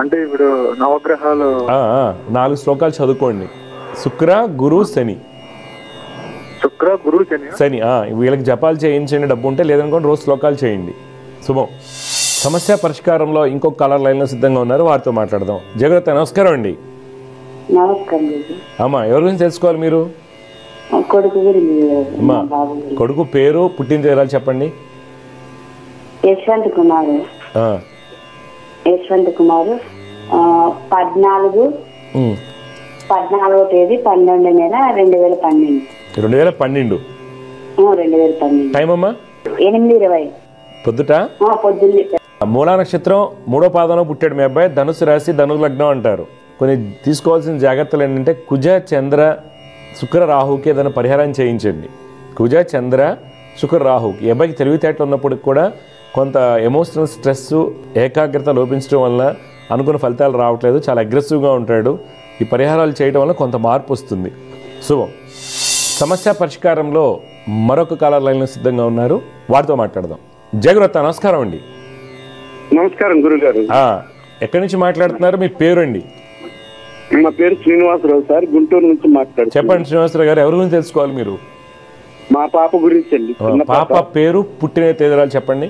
అంటే ఇప్పుడు నవగ్రహాలు 4 శ్లోకాలు చదువుకోండి. శుక్ర, గురు, శని. శుక్ర, గురు, శని. వీళ్ళకి జపాలు చేయించండి, డబ్బు ఉంటే. లేదనుకోండి రోజు శ్లోకాలు చేయండి. శుభం. సమస్య పరిష్కారంలో ఇంకొక కాలర్ లైన్లో సిద్ధంగా ఉన్నారు, వారితో మాట్లాడదాం. జగత నమస్కారం అండి. నమస్కారం. అమ్మా, ఎవరి గురించి తెలుసుకోవాలి మీరు? అమ్మా, కొడుకు పేరు, పుట్టిన తేదీలు చెప్పండి. యశ్వంత్ కుమార్. 14వ తేదీ 12వ నెల 2012. 2012. 2012. టైం అమ్మా? 8:20 పొద్దుట. పొద్దున్నే. మూలా నక్షత్రం 3వ పాదంలో పుట్టాడు మీ అబ్బాయి. ధనుసు రాశి, ధనుసు లగ్నం అంటారు. కొన్ని తీసుకోవాల్సిన జాగ్రత్తలు ఏంటంటే కుజ, చంద్ర, శుక్ర, రాహుకి ఏదైనా పరిహారం చేయించండి. కుజ చంద్ర శుక్ర రాహు. ఈ అబ్బాయికి తెలివితేటలు ఉన్నప్పటికి కూడా కొంత ఎమోషనల్ స్ట్రెస్, ఏకాగ్రత లోపించడం వల్ల అనుకున్న ఫలితాలు రావట్లేదు. చాలా అగ్రెసివ్గా ఉంటాడు. ఈ పరిహారాలు చేయడం వల్ల కొంత మార్పు వస్తుంది. శుభం. సమస్య పరిష్కారంలో మరొక కాలర్ లైన్లో సిద్ధంగా ఉన్నారు, వారితో మాట్లాడదాం. జయగురత్త, నమస్కారం అండి. నమస్కారం గురుగారు. ఎక్కడి నుంచి మాట్లాడుతున్నారు? మీ పేరు అండి? నా పేరు శ్రీనివాసరావు సార్, గుంటూరు నుంచి మాట్లాడుతున్నాను. చెప్పండి శ్రీనివాసరావు గారు, ఎవరి గురించి తెలుసుకోవాలి మీరు? మా పాప గురించి అండి. పాప పేరు, పుట్టిన తేదీరాలు చెప్పండి.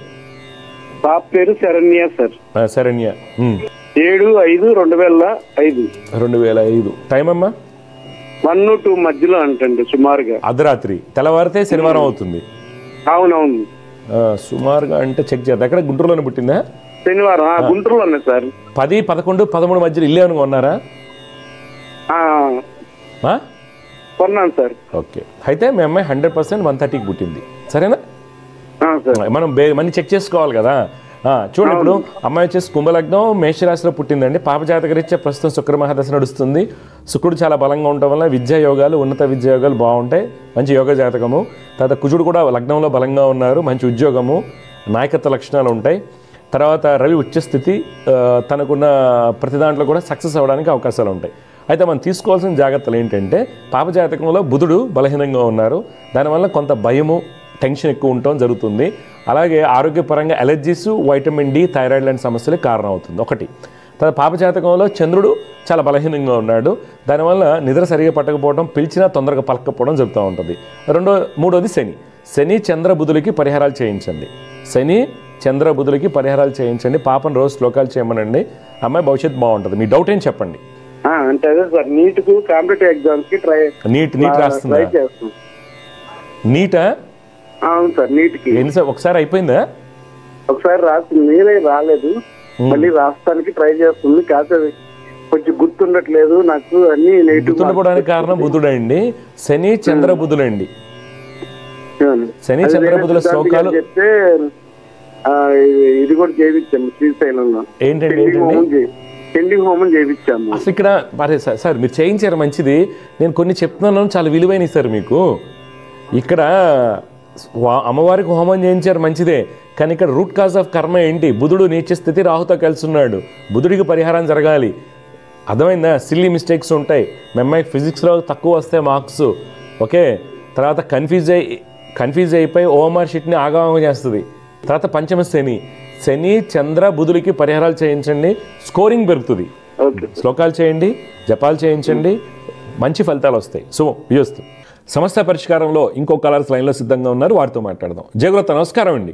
పాప పేరు శరణ్య సార్. శరణ్య. 7/5/2005. 2005. టైం అమ్మా? 1-2 మధ్యలో అంటండి సుమారుగా. అర్ధరాత్రి. తెల్లవారితే శనివారం అవుతుంది. అవునవును. సుమారుగా అంటే చెక్ చేద్దాం. ఎక్కడ? గుంటూరులోనే పుట్టిందా? శనివారం గుంటూరులోనే సార్. 10, 11, 13 మధ్యలో ఇల్లు ఏమైనా ఉన్నారా? కొన్నాను సార్. ఓకే. అయితే మీ అమ్మాయి 100% 130కి పుట్టింది, సరేనా? మనం మనీ చెక్ చేసుకోవాలి కదా. చూడండి, ఇప్పుడు అమ్మాయి వచ్చేసి కుంభలగ్నం, మేషరాశిలో పుట్టిందండి. పాప జాతకరీత్యా ప్రస్తుతం శుక్ర మహాదశ నడుస్తుంది. శుక్రుడు చాలా బలంగా ఉండటం వల్ల విద్యా యోగాలు, ఉన్నత విద్యా యోగాలు బాగుంటాయి. మంచి యోగ జాతకము. తర్వాత కుజుడు కూడా లగ్నంలో బలంగా ఉన్నారు. మంచి ఉద్యోగము, నాయకత్వ లక్షణాలు ఉంటాయి. తర్వాత రవి ఉచ్చస్థితి, తనకున్న ప్రతి దాంట్లో కూడా సక్సెస్ అవ్వడానికి అవకాశాలు ఉంటాయి. అయితే మనం తీసుకోవాల్సిన జాగ్రత్తలు ఏంటంటే, పాప జాతకంలో బుధుడు బలహీనంగా ఉన్నారు. దానివల్ల కొంత భయము, టెన్షన్ ఎక్కువ ఉండటం జరుగుతుంది. అలాగే ఆరోగ్యపరంగా అలర్జీస్, వైటమిన్ డి, థైరాయిడ్ లాంటి సమస్యలకు కారణం అవుతుంది. ఒకటి. తర్వాత పాప జాతకంలో చంద్రుడు చాలా బలహీనంగా ఉన్నాడు. దానివల్ల నిద్ర సరిగా పట్టకపోవడం, పిలిచినా తొందరగా పలకపోవడం జరుగుతూ ఉంటుంది. మూడోది శని. శని చంద్ర బుధులకి పరిహారాలు చేయించండి. శని చంద్ర బుధులకి పరిహారాలు చేయించండి. పాపను రోజు శ్లోకాలు చేయమనండి. అమ్మాయి భవిష్యత్తు బాగుంటుంది. మీ డౌట్ ఏం చెప్పండి. అంటే అదే సార్, నీట్కు కాంపిటేటివ్ ఎగ్జామ్స్ కి నీట్ రాస్తుందా? నీటా? అవును సార్, నీట్కి. ఒకసారి అయిపోయిందా? ఒకసారి రాసింది, రాలేదు. మళ్ళీ రాస్తానికి ట్రై చేస్తుంది. కాకపోతే కొంచెం గుర్తుండట్లేదు నాకు. అన్ని గుర్తుండడానికి కారణం బుధుడండి. శని చంద్ర బుధులండి. శని చంద్ర బుధుల శ్లోకాలు చెప్తే ఇది కూడా చేయించాము శ్రీశైలంలో. ఏంటండి? పెండింగ్ హోమం చేయించాము. అసలు ఇక్కడ సార్ మీరు చేయించారు, మంచిది. నేను కొన్ని చెప్తున్నాను, చాలా విలువైనవి సార్ మీకు. ఇక్కడ అమ్మవారికి హోమం చేయించారు, మంచిదే. కానీ ఇక్కడ రూట్ కాజ్ ఆఫ్ కర్మ ఏంటి? బుధుడు నీచ స్థితి, రాహుతో కలిసి ఉన్నాడు. బుధుడికి పరిహారం జరగాలి. అర్థమైందా? సిల్లీ మిస్టేక్స్ ఉంటాయి. మీ అమ్మాయికి ఫిజిక్స్లో తక్కువ వస్తాయి మార్క్స్. ఓకే. తర్వాత కన్ఫ్యూజ్ అయిపోయి ఓఎంఆర్ షీట్ని ఆగమనం చేస్తుంది. తర్వాత పంచమ శని. శని చంద్ర బుధుడికి పరిహారాలు చేయించండి, స్కోరింగ్ పెరుగుతుంది. శ్లోకాలు చేయండి, జపాలు చేయించండి, మంచి ఫలితాలు వస్తాయి. విజయస్తు. సమస్య పరిష్కారంలో ఇంకో కలర్స్ లైన్లో సిద్ధంగా ఉన్నారు, వారితో మాట్లాడదాం. జయగురత, నమస్కారం అండి.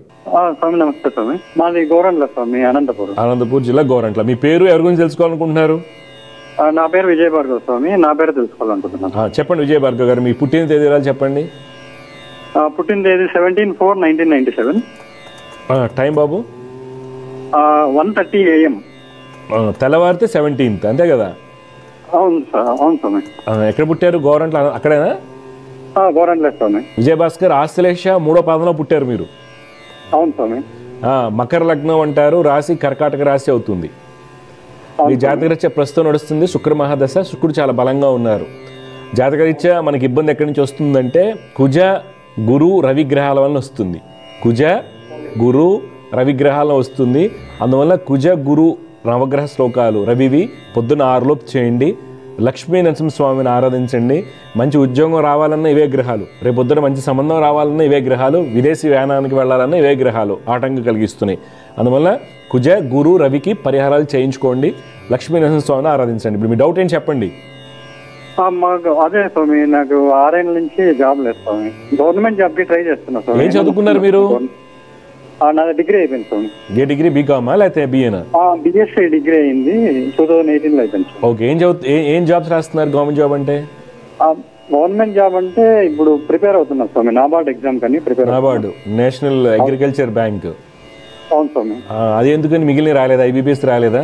స్వామి నమస్తే స్వామి. మాది గోరంట్ల స్వామి, అనంతపూర్ జిల్లా గోరంట్ల. మీ పేరు, ఎవరి గురించి తెలుసుకోవాలనుకుంటున్నారు? నా పేరు విజయ భార్గవ్ స్వామి. నా పేరు తెలుసుకోవాలనుకుంటున్నాను. చెప్పండి విజయ భార్గవ్ గారు, మీ పుట్టిన తేదీరాలు చెప్పండి. పుట్టిన తేదీ 17/4/1997. Time Babu? 1:30 AM. తెల్లవారితే 17th, అంతే కదా? అవును సార్. అవును స్వామి. ఎక్కడ పుట్టారు? గోరంట్ల అక్కడేనా? గోరంట్ల స్వామి. విజయభాస్కర్ ఆశ్లేష 3వ పాదంలో పుట్టారు మీరు. అవును స్వామి. మకర లగ్నం అంటారు, రాశి కర్కాటక రాశి అవుతుంది. మీ జాతకరీత్యా ప్రస్తుతం నడుస్తుంది శుక్ర మహాదశ. శుక్రుడు చాలా బలంగా ఉన్నారు. జాతకరీత్యా మనకి ఇబ్బంది ఎక్కడి నుంచి వస్తుందంటే, కుజ గురు రవిగ్రహాల వలన వస్తుంది. కుజ గురు రవిగ్రహాలను వస్తుంది. అందువల్ల కుజ గురు నవగ్రహ శ్లోకాలు రవివి పొద్దున్న 6 చేయండి. లక్ష్మీ నరసింహస్వామిని ఆరాధించండి. మంచి ఉద్యోగం రావాలన్నా ఇవే గ్రహాలు, రేపు పొద్దున మంచి సంబంధం రావాలన్నా ఇవే గ్రహాలు, విదేశీ యానానికి వెళ్ళాలన్నా ఇవే గ్రహాలు ఆటంకం కలిగిస్తున్నాయి. అందువల్ల కుజ గురు రవికి పరిహారాలు చేయించుకోండి, లక్ష్మీ నరసింహస్వామిని ఆరాధించండి. ఇప్పుడు మీ డౌట్ ఏంటి చెప్పండి. మాకు అదే స్వామి, నాకు 6 ఏళ్ళ నుంచి జాబ్ లేదు స్వామి. గవర్నమెంట్ జాబ్ కి ట్రై చేస్తున్నా స్వామి. ఏం చదువుకున్నారు మీరు? నాది డిగ్రీ అయిపోయింది స్వామి. ఏ డిగ్రీ? బీకామా లేకపోతే బిఏనా? బిఎస్సీ డిగ్రీ అయింది, 2018లో అయిపోయింది. ఓకే. ఏం జాబ్స్ రాస్తున్నారు? గవర్నమెంట్ జాబ్ అంటే? గవర్నమెంట్ జాబ్ అంటే ఇప్పుడు ప్రిపేర్ అవుతున్నా స్వామి, నాబార్డ్ ఎగ్జామ్ కానీ prepare. NABARD, national agriculture bank. అవును స్వామి. అది ఎందుకని మిగిలిన రాలేదా? ఐబీపీఎస్ రాలేదా?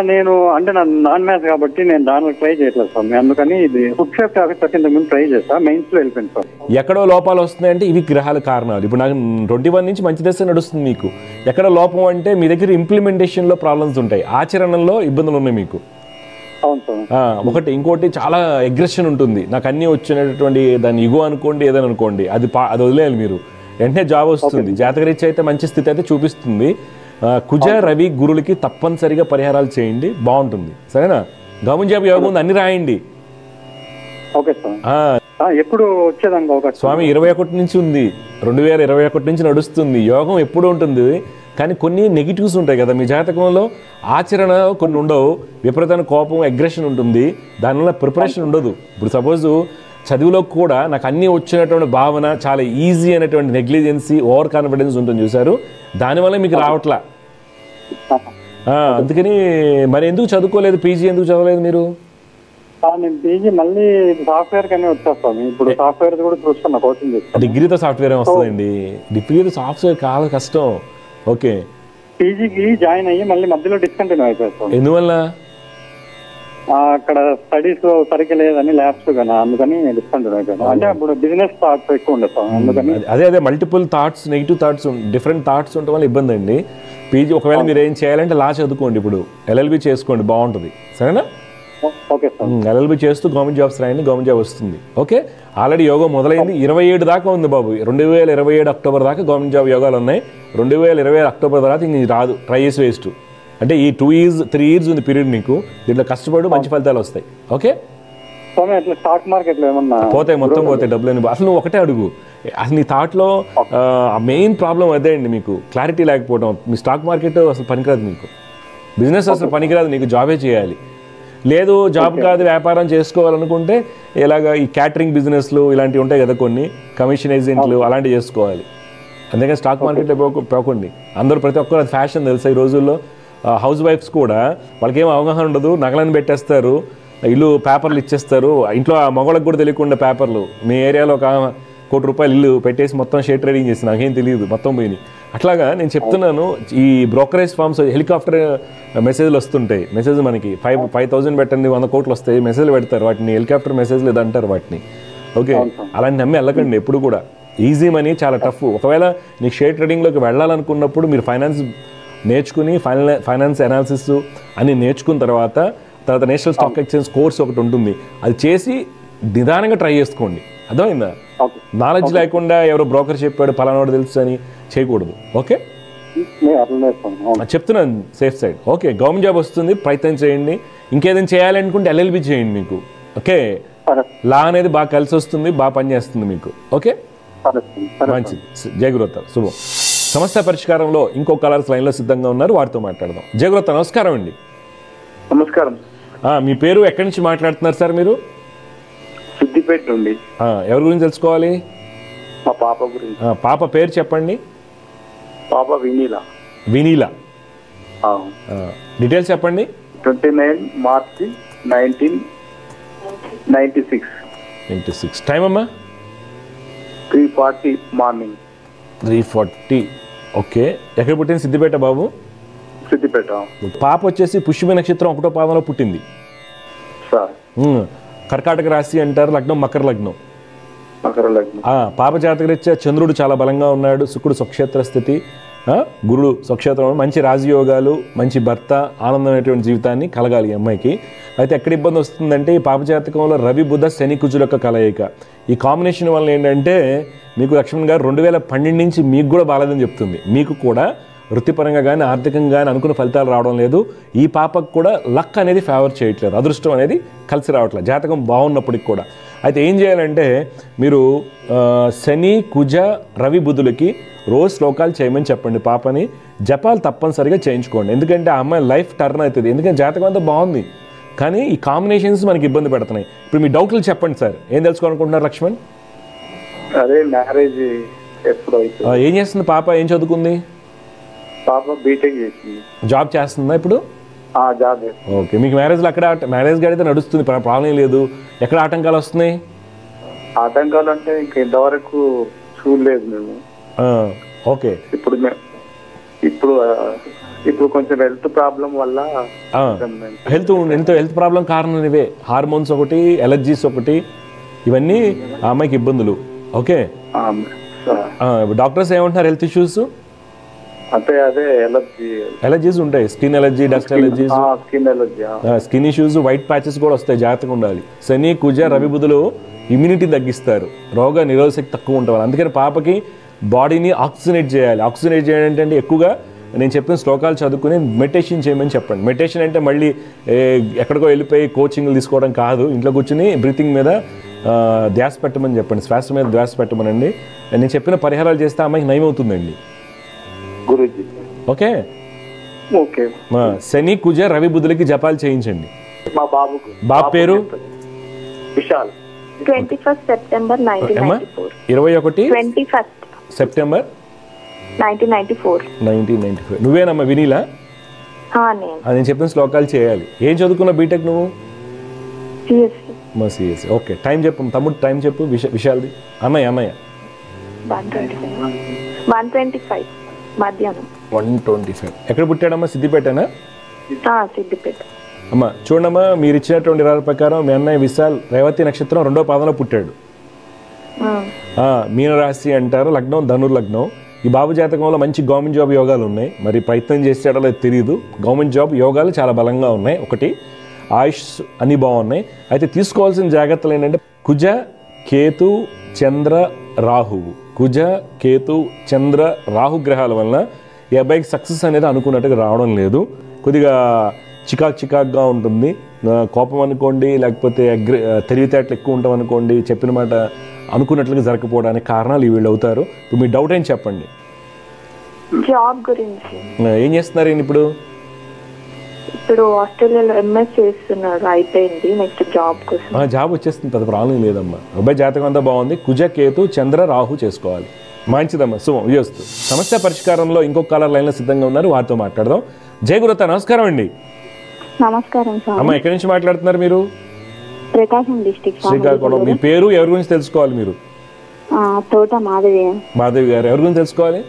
నేను అంటే నాన్ మ్యాథ్స్ కాబట్టి నేను దానిలో ట్రై చేయట్లేదు స్వామి. అందుకని ఇది ఫుడ్ సేఫ్టీ ఆఫీసర్ కింద ముందు ట్రై చేస్తా, మెయిన్స్ లో వెళ్ళిపోయింది స్వామి. ఎక్కడో లోపాలు వస్తున్నాయంటే ఇవి గ్రహాల కారణాలు. ఇప్పుడు నాకు 21 నుంచి మంచి దశ నడుస్తుంది. మీకు ఎక్కడ లోపం అంటే మీ దగ్గర ఇంప్లిమెంటేషన్లో ప్రాబ్లమ్స్ ఉంటాయి, ఆచరణలో ఇబ్బందులు ఉన్నాయి మీకు. అవును సార్. ఒకటి ఇంకోటి చాలా అగ్రెషన్ ఉంటుంది. నాకు అన్నీ వచ్చినటువంటి దాన్ని ఇగో అనుకోండి ఏదని అనుకోండి, అది అది వదిలేయాలి మీరు. వెంటనే జాబ్ వస్తుంది. జాతకరీత్యా అయితే మంచి స్థితి అయితే చూపిస్తుంది. కుజ రవి గురులకి తప్పనిసరిగా పరిహారాలు చేయండి, బాగుంటుంది. సరేనా? గవర్నమెంట్ జాబ్ యోగం ఉంది, అన్ని రాయండి. Okay sir. ఎప్పుడు వచ్చేదానికి అవకాశం? స్వామి 21 నుంచి ఉంది, 2021 నుంచి నడుస్తుంది. యోగం ఎప్పుడు ఉంటుంది, కానీ కొన్ని నెగిటివ్స్ ఉంటాయి కదా మీ జాతకంలో. ఆచరణ కొన్ని ఉండవు, విపరీతమైన కోపం అగ్రెషన్ ఉంటుంది, దానివల్ల ప్రిపరేషన్ ఉండదు. ఇప్పుడు సపోజ్ చదువులో కూడా నాకు అన్నీ వచ్చినటువంటి భావన, చాలా ఈజీ అనేటువంటి నెగ్లిజెన్సీ, ఓవర్ కాన్ఫిడెన్స్ ఉంటుంది చూసారు, దానివల్ల మీకు రావట్లా. అందుకని మరి ఎందుకు చదువుకోలేదు? పీజీ ఎందుకు చదవలేదు మీరు? నేను పీజీ మళ్ళీ సాఫ్ట్వేర్ కనే వచ్చేస్తాను. ఇప్పుడు సాఫ్ట్వేర్ కూడా చూస్తున్నా, కోచింగ్ చేస్తాను. డిగ్రీతో సాఫ్ట్వేర్ వస్తుందండి, డిగ్రీతో సాఫ్ట్వేర్ చాలా కష్టం. ఓకే, పీజీకి జాయిన్ అయ్యి మళ్ళీ మధ్యలో డిస్కంటిన్యూ అయిపోతాం. ఎందువల్ల? అక్కడ స్టడీస్ సరిగ్గా లేదని ల్యాబ్స్ కానీ, అందుకని డిస్కంటిన్యూ అయిపోయాను. అంటే అప్పుడు బిజినెస్ థాట్స్ ఎక్కువ ఉండేస్తాం, అందుకని. అదే multiple thoughts, negative thoughts, different thoughts ఉండటం వల్ల ఇబ్బంది అండి. పీజీ ఒకవేళ మీరు ఏం చేయాలంటే లా చదువుకోండి, ఇప్పుడు LLB చేసుకోండి, బాగుంటుంది. సరేనా? Okay sir. LLB చేస్తూ గవర్నమెంట్ జాబ్స్ రాయండి, గవర్నమెంట్ జాబ్ వస్తుంది. ఓకే, ఆల్రెడీ యోగం మొదలైంది. 27 దాకా ఉంది బాబు. 2027 అక్టోబర్ దాకా గవర్నమెంట్ జాబ్ యోగాలు ఉన్నాయి. 2027 అక్టోబర్ తర్వాత ఇంక రాదు, ట్రై చేసి వేస్ట్. అంటే ఈ 2 years 3 years ఉంది పీరియడ్ నీకు. దీంట్లో కష్టపడు, మంచి ఫలితాలు వస్తాయి. ఓకే, స్టాక్ మార్కెట్లో ఏమన్నా పోతాయి, మొత్తం పోతాయి డబ్బులు. అసలు నువ్వు ఒకటే అడుగు, అసలు నీ థాట్లో మెయిన్ ప్రాబ్లం అదే అండి, మీకు క్లారిటీ లేకపోవడం. మీ స్టాక్ మార్కెట్ అసలు పనికిరాదు మీకు, బిజినెస్ అసలు పనికిరాదు, నీకు జాబే చేయాలి. లేదు జాబ్ కాదు వ్యాపారం చేసుకోవాలనుకుంటే ఇలాగ ఈ క్యాటరింగ్ బిజినెస్లు ఇలాంటివి ఉంటాయి కదా, కొన్ని కమిషన్ ఏజెంట్లు అలాంటివి చేసుకోవాలి. అందుకని స్టాక్ మార్కెట్లో పోకండి. అందరూ ప్రతి ఒక్కరు అది ఫ్యాషన్ తెలుసా ఈ రోజుల్లో. హౌస్ వైఫ్స్ కూడా వాళ్ళకి ఏం అవగాహన ఉండదు, నగలను పెట్టేస్తారు, ఇల్లు పేపర్లు ఇచ్చేస్తారు. ఇంట్లో ఆ మగవాళ్ళకి కూడా తెలియకుండా పేపర్లు. మీ ఏరియాలో ఒక ₹1 కోటి ఇల్లు పెట్టేసి మొత్తం షేర్ ట్రేడింగ్ చేసి నాకేం తెలియదు, మొత్తం పోయినాయి. అట్లాగా నేను చెప్తున్నాను, ఈ బ్రోకరేజ్ ఫార్మ్స్ హెలికాప్టర్ మెసేజ్లు వస్తుంటాయి. మెసేజ్ మనకి 5,000 పెట్టండి 100 కోట్లు వస్తాయి, మెసేజ్లు పెడతారు, వాటిని హెలికాప్టర్ మెసేజ్లు అంటారు వాటిని. ఓకే, అలాంటి నమ్మి వెళ్ళకండి ఎప్పుడు కూడా. ఈజీ మనీ చాలా టఫ్. ఒకవేళ నీకు షేర్ ట్రేడింగ్లోకి వెళ్ళాలనుకున్నప్పుడు మీరు ఫైనాన్స్ నేర్చుకుని, ఫైనాన్స్ అనాలిసిస్ అని నేర్చుకున్న తర్వాత నేషనల్ స్టాక్ ఎక్స్చేంజ్ కోర్స్ ఒకటి ఉంటుంది, అది చేసి నిదానంగా ట్రై చేసుకోండి. అర్థమైందా? నాలెడ్జ్ లేకుండా ఎవరో బ్రోకర్ చెప్పాడు పలానాడు తెలుసు అని చేయకూడదు. ఓకే, చెప్తున్నాను safe side. Okay, government job వస్తుంది, ప్రయత్నం చేయండి. ఇంకేదైనా చేయాలనుకుంటే LLB చేయండి మీకు. ఓకే, లా అనేది బాగా కలిసి వస్తుంది, బాగా పనిచేస్తుంది మీకు. ఓకే, మంచిది. జయగురుత, శుభం. సమస్య పరిష్కారంలో ఇంకో కలర్స్ లైన్లో సిద్ధంగా ఉన్నారు, వారితో మాట్లాడదాం. జయగురుత, నమస్కారం అండి. నమస్కారం. మీ పేరు, ఎక్కడి నుంచి మాట్లాడుతున్నారు సార్ మీరు? సిద్దిపేట నుండి. ఎవరి గురించి తెలుసుకోవాలి? మా పాప గురించి. పాప పేరు చెప్పండి. పాప వినీలా. వినీలా, డీటెయిల్స్ చెప్పండి. 29 మార్చి 1996. టైం అమ్మా? 3:40 మార్నింగ్. 3:40. ఓకే, ఎక్కడ పుట్టింది? సిద్దిపేట బాబు. సిద్దిపేట. పాప వచ్చేసి పుష్యమి నక్షత్రం 1వ పాదంలో పుట్టింది సార్. కర్కాటక రాశి అంటారు, లగ్నం మకర లగ్నం. పాప జాతకరీత్యా చంద్రుడు చాలా బలంగా ఉన్నాడు, శుక్రుడు స్వక్షేత్ర స్థితి, గురుడు స్వక్షేత్రం. మంచి రాజయోగాలు, మంచి భర్త, ఆనందమైనటువంటి జీవితాన్ని కలగాలి ఈ అమ్మాయికి. అయితే ఎక్కడ ఇబ్బంది వస్తుందంటే ఈ పాప జాతకంలో రవి బుధ శని కుజుల యొక్క కలయిక. ఈ కాంబినేషన్ వల్ల ఏంటంటే మీకు లక్ష్మణ్ గారు 2012 నుంచి మీకు కూడా బాలేదని చెప్తుంది. మీకు కూడా వృత్తిపరంగా కానీ ఆర్థికంగా కానీ అనుకున్న ఫలితాలు రావడం లేదు. ఈ పాపకు కూడా లక్ అనేది ఫేవర్ చేయట్లేదు, అదృష్టం అనేది కలిసి రావట్లేదు జాతకం బాగున్నప్పటికి కూడా. అయితే ఏం చేయాలంటే మీరు శని కుజ రవి బుధులకి రోజు శ్లోకాలు చేయమని చెప్పండి. పాపని జపాలు తప్పనిసరిగా చేయించుకోండి, ఎందుకంటే ఆ అమ్మాయి లైఫ్ టర్న్ అవుతుంది. ఎందుకంటే జాతకం అంతా బాగుంది, కానీ ఈ కాంబినేషన్స్ మనకి ఇబ్బంది పెడుతున్నాయి. ఇప్పుడు మీ డౌట్లు చెప్పండి సార్, ఏం తెలుసుకోవాలనుకుంటున్నారు లక్ష్మణ్? అదే మ్యారేజ్ ఎప్పుడు అవుతుంది? ఏం చేస్తుంది పాప? ఏం చదువుకుంది? పాప బీటెక్ చేసింది. జాబ్ చేస్తుందా ఇప్పుడు? జాబ్. ఓకే, మీకు మ్యారేజ్లో అక్కడ మ్యారేజ్ అయితే నడుస్తుంది, ప్రాబ్లం లేదు. ఎక్కడ ఆటంకాలు వస్తున్నాయి? ఆటంకాలు అంటే ఇంకా ఇంతవరకు చూడలేదు మేము. ఓకే, ఇప్పుడు కొంచెం హెల్త్ ప్రాబ్లం వల్ల. హెల్త్ ప్రాబ్లం కారణం ఇవే, హార్మోన్స్ ఒకటి, ఎలర్జీస్ ఒకటి, ఇవన్నీ ఆ అమ్మాయికి ఇబ్బందులు. ఓకే, డాక్టర్స్ ఏమంటున్నారు హెల్త్ ఇష్యూస్? అంటే అదే ఎలర్జీస్ ఉంటాయి, skin allergy, dust allergies, skin allergy, skin issues, white patches కూడా వస్తాయి. జాగ్రత్తగా ఉండాలి. శని, కుజ, రవి, బుధులు ఇమ్యూనిటీ తగ్గిస్తారు, రోగ నిరోధక శక్తి తక్కువ ఉంటారు. అందుకని పాపకి బాడీని ఆక్సిజనేట్ చేయాలి. ఆక్సిజనేట్ చేయడం ఏంటంటే ఎక్కువగా నేను చెప్పిన శ్లోకాలు చదువుకుని మెడిటేషన్ చేయమని చెప్పండి. మెడిటేషన్ అంటే మళ్ళీ ఎక్కడికో వెళ్ళిపోయి కోచింగ్లు తీసుకోవడం కాదు, ఇంట్లో కూర్చుని బ్రీతింగ్ మీద ధ్యాస పెట్టమని చెప్పండి, శ్వాస మీద ధ్యాస పెట్టమనండి. నేను చెప్పిన పరిహారాలు చేస్తే అమ్మాయికి నయం అవుతుందండి. Guruji okay okay. శని, కుజ, రవి, బుధులకి జపాలు చేయించండి. మా బాబుకు బాబు పేరు విశాల్. 21st September 1994. 21 సెప్టెంబర్ 1994. నువ్వేనమ్మా వినీలా? నేను చెప్పిన శ్లోకాలు చేయాలి. ఏం చదువుకున్నా బీటెక్ నువ్వు? సిఎస్సి. ఓకే, టైం చెప్పు తమ్ముడు, టైం చెప్పు. విశాల్ది అన్నయ్య 1:25 మధ్యాహ్నం. 1:25. ఎక్కడ పుట్టాడమ్మా? సిద్దిపేటనా? సిద్దిపేట. అమ్మా చూడమ్మా, మీరు ఇచ్చినటువంటి రాళ్ళ ప్రకారం మీ అన్నయ్య విశాల్ రేవతి నక్షత్రం 2వ పాదంలో పుట్టాడు. మీనరాశి అంటారు, లగ్నం ధనుర్ లగ్నం. ఈ బాబు జాతకంలో మంచి గవర్నమెంట్ జాబ్ యోగాలు ఉన్నాయి. మరి ప్రయత్నం చేసేటో లేదు తెలియదు. గవర్నమెంట్ జాబ్ యోగాలు చాలా బలంగా ఉన్నాయి. ఒకటి ఆయుష్ అన్ని బాగున్నాయి. అయితే తీసుకోవాల్సిన జాగ్రత్తలు ఏంటంటే కుజ, కేతు, చంద్ర, రాహువు. కుజ, కేతు, చంద్ర, రాహు గ్రహాల వలన ఈ అబ్బాయికి సక్సెస్ అనేది అనుకున్నట్టుగా రావడం లేదు. కొద్దిగా చికాక్గా ఉంటుంది. కోపం అనుకోండి, లేకపోతే తెలివితేటలు ఎక్కువ ఉంటాం అనుకోండి, చెప్పిన మాట అనుకున్నట్లుగా జరగకపోవడానికి కారణాలు వీళ్ళు అవుతారు. ఇప్పుడు మీ డౌట్ ఏం చెప్పండి. జాబ్ గురించి. ఏం చేస్తున్నారు ఇప్పుడు? ఇప్పుడు ఆస్ట్రేలియాలో ఎంఎస్ చేస్తున్నారు, అయిపోయింది. నెక్స్ట్ జాబ్ కోసం. జాబ్ వచ్చేస్తుంది, పెద్ద ప్రాబ్లం లేదమ్మా. అబ్బాయి జాతకం అంతా బాగుంది. కుజ, కేతు, చంద్ర, రాహు చేసుకోవాలి. మంచిదమ్మా, శుభం. వియోస్తు. సమస్య పరిష్కారంలో ఇంకొక కాలర్ లైన్లో సిద్ధంగా ఉన్నారు, వారితో మాట్లాడదాం. జయగురత, నమస్కారం అండి. నమస్కారం సార్. అమ్మ ఎక్కడి నుంచి మాట్లాడుతున్నారు మీరు? ప్రకాశం డిస్ట్రిక్ట్, శ్రీకాకుళం. మీ పేరు, ఎవరి గురించి తెలుసుకోవాలి మీరు? తోట మాధవి. మాధవి గారు, ఎవరి గురించి తెలుసుకోవాలి?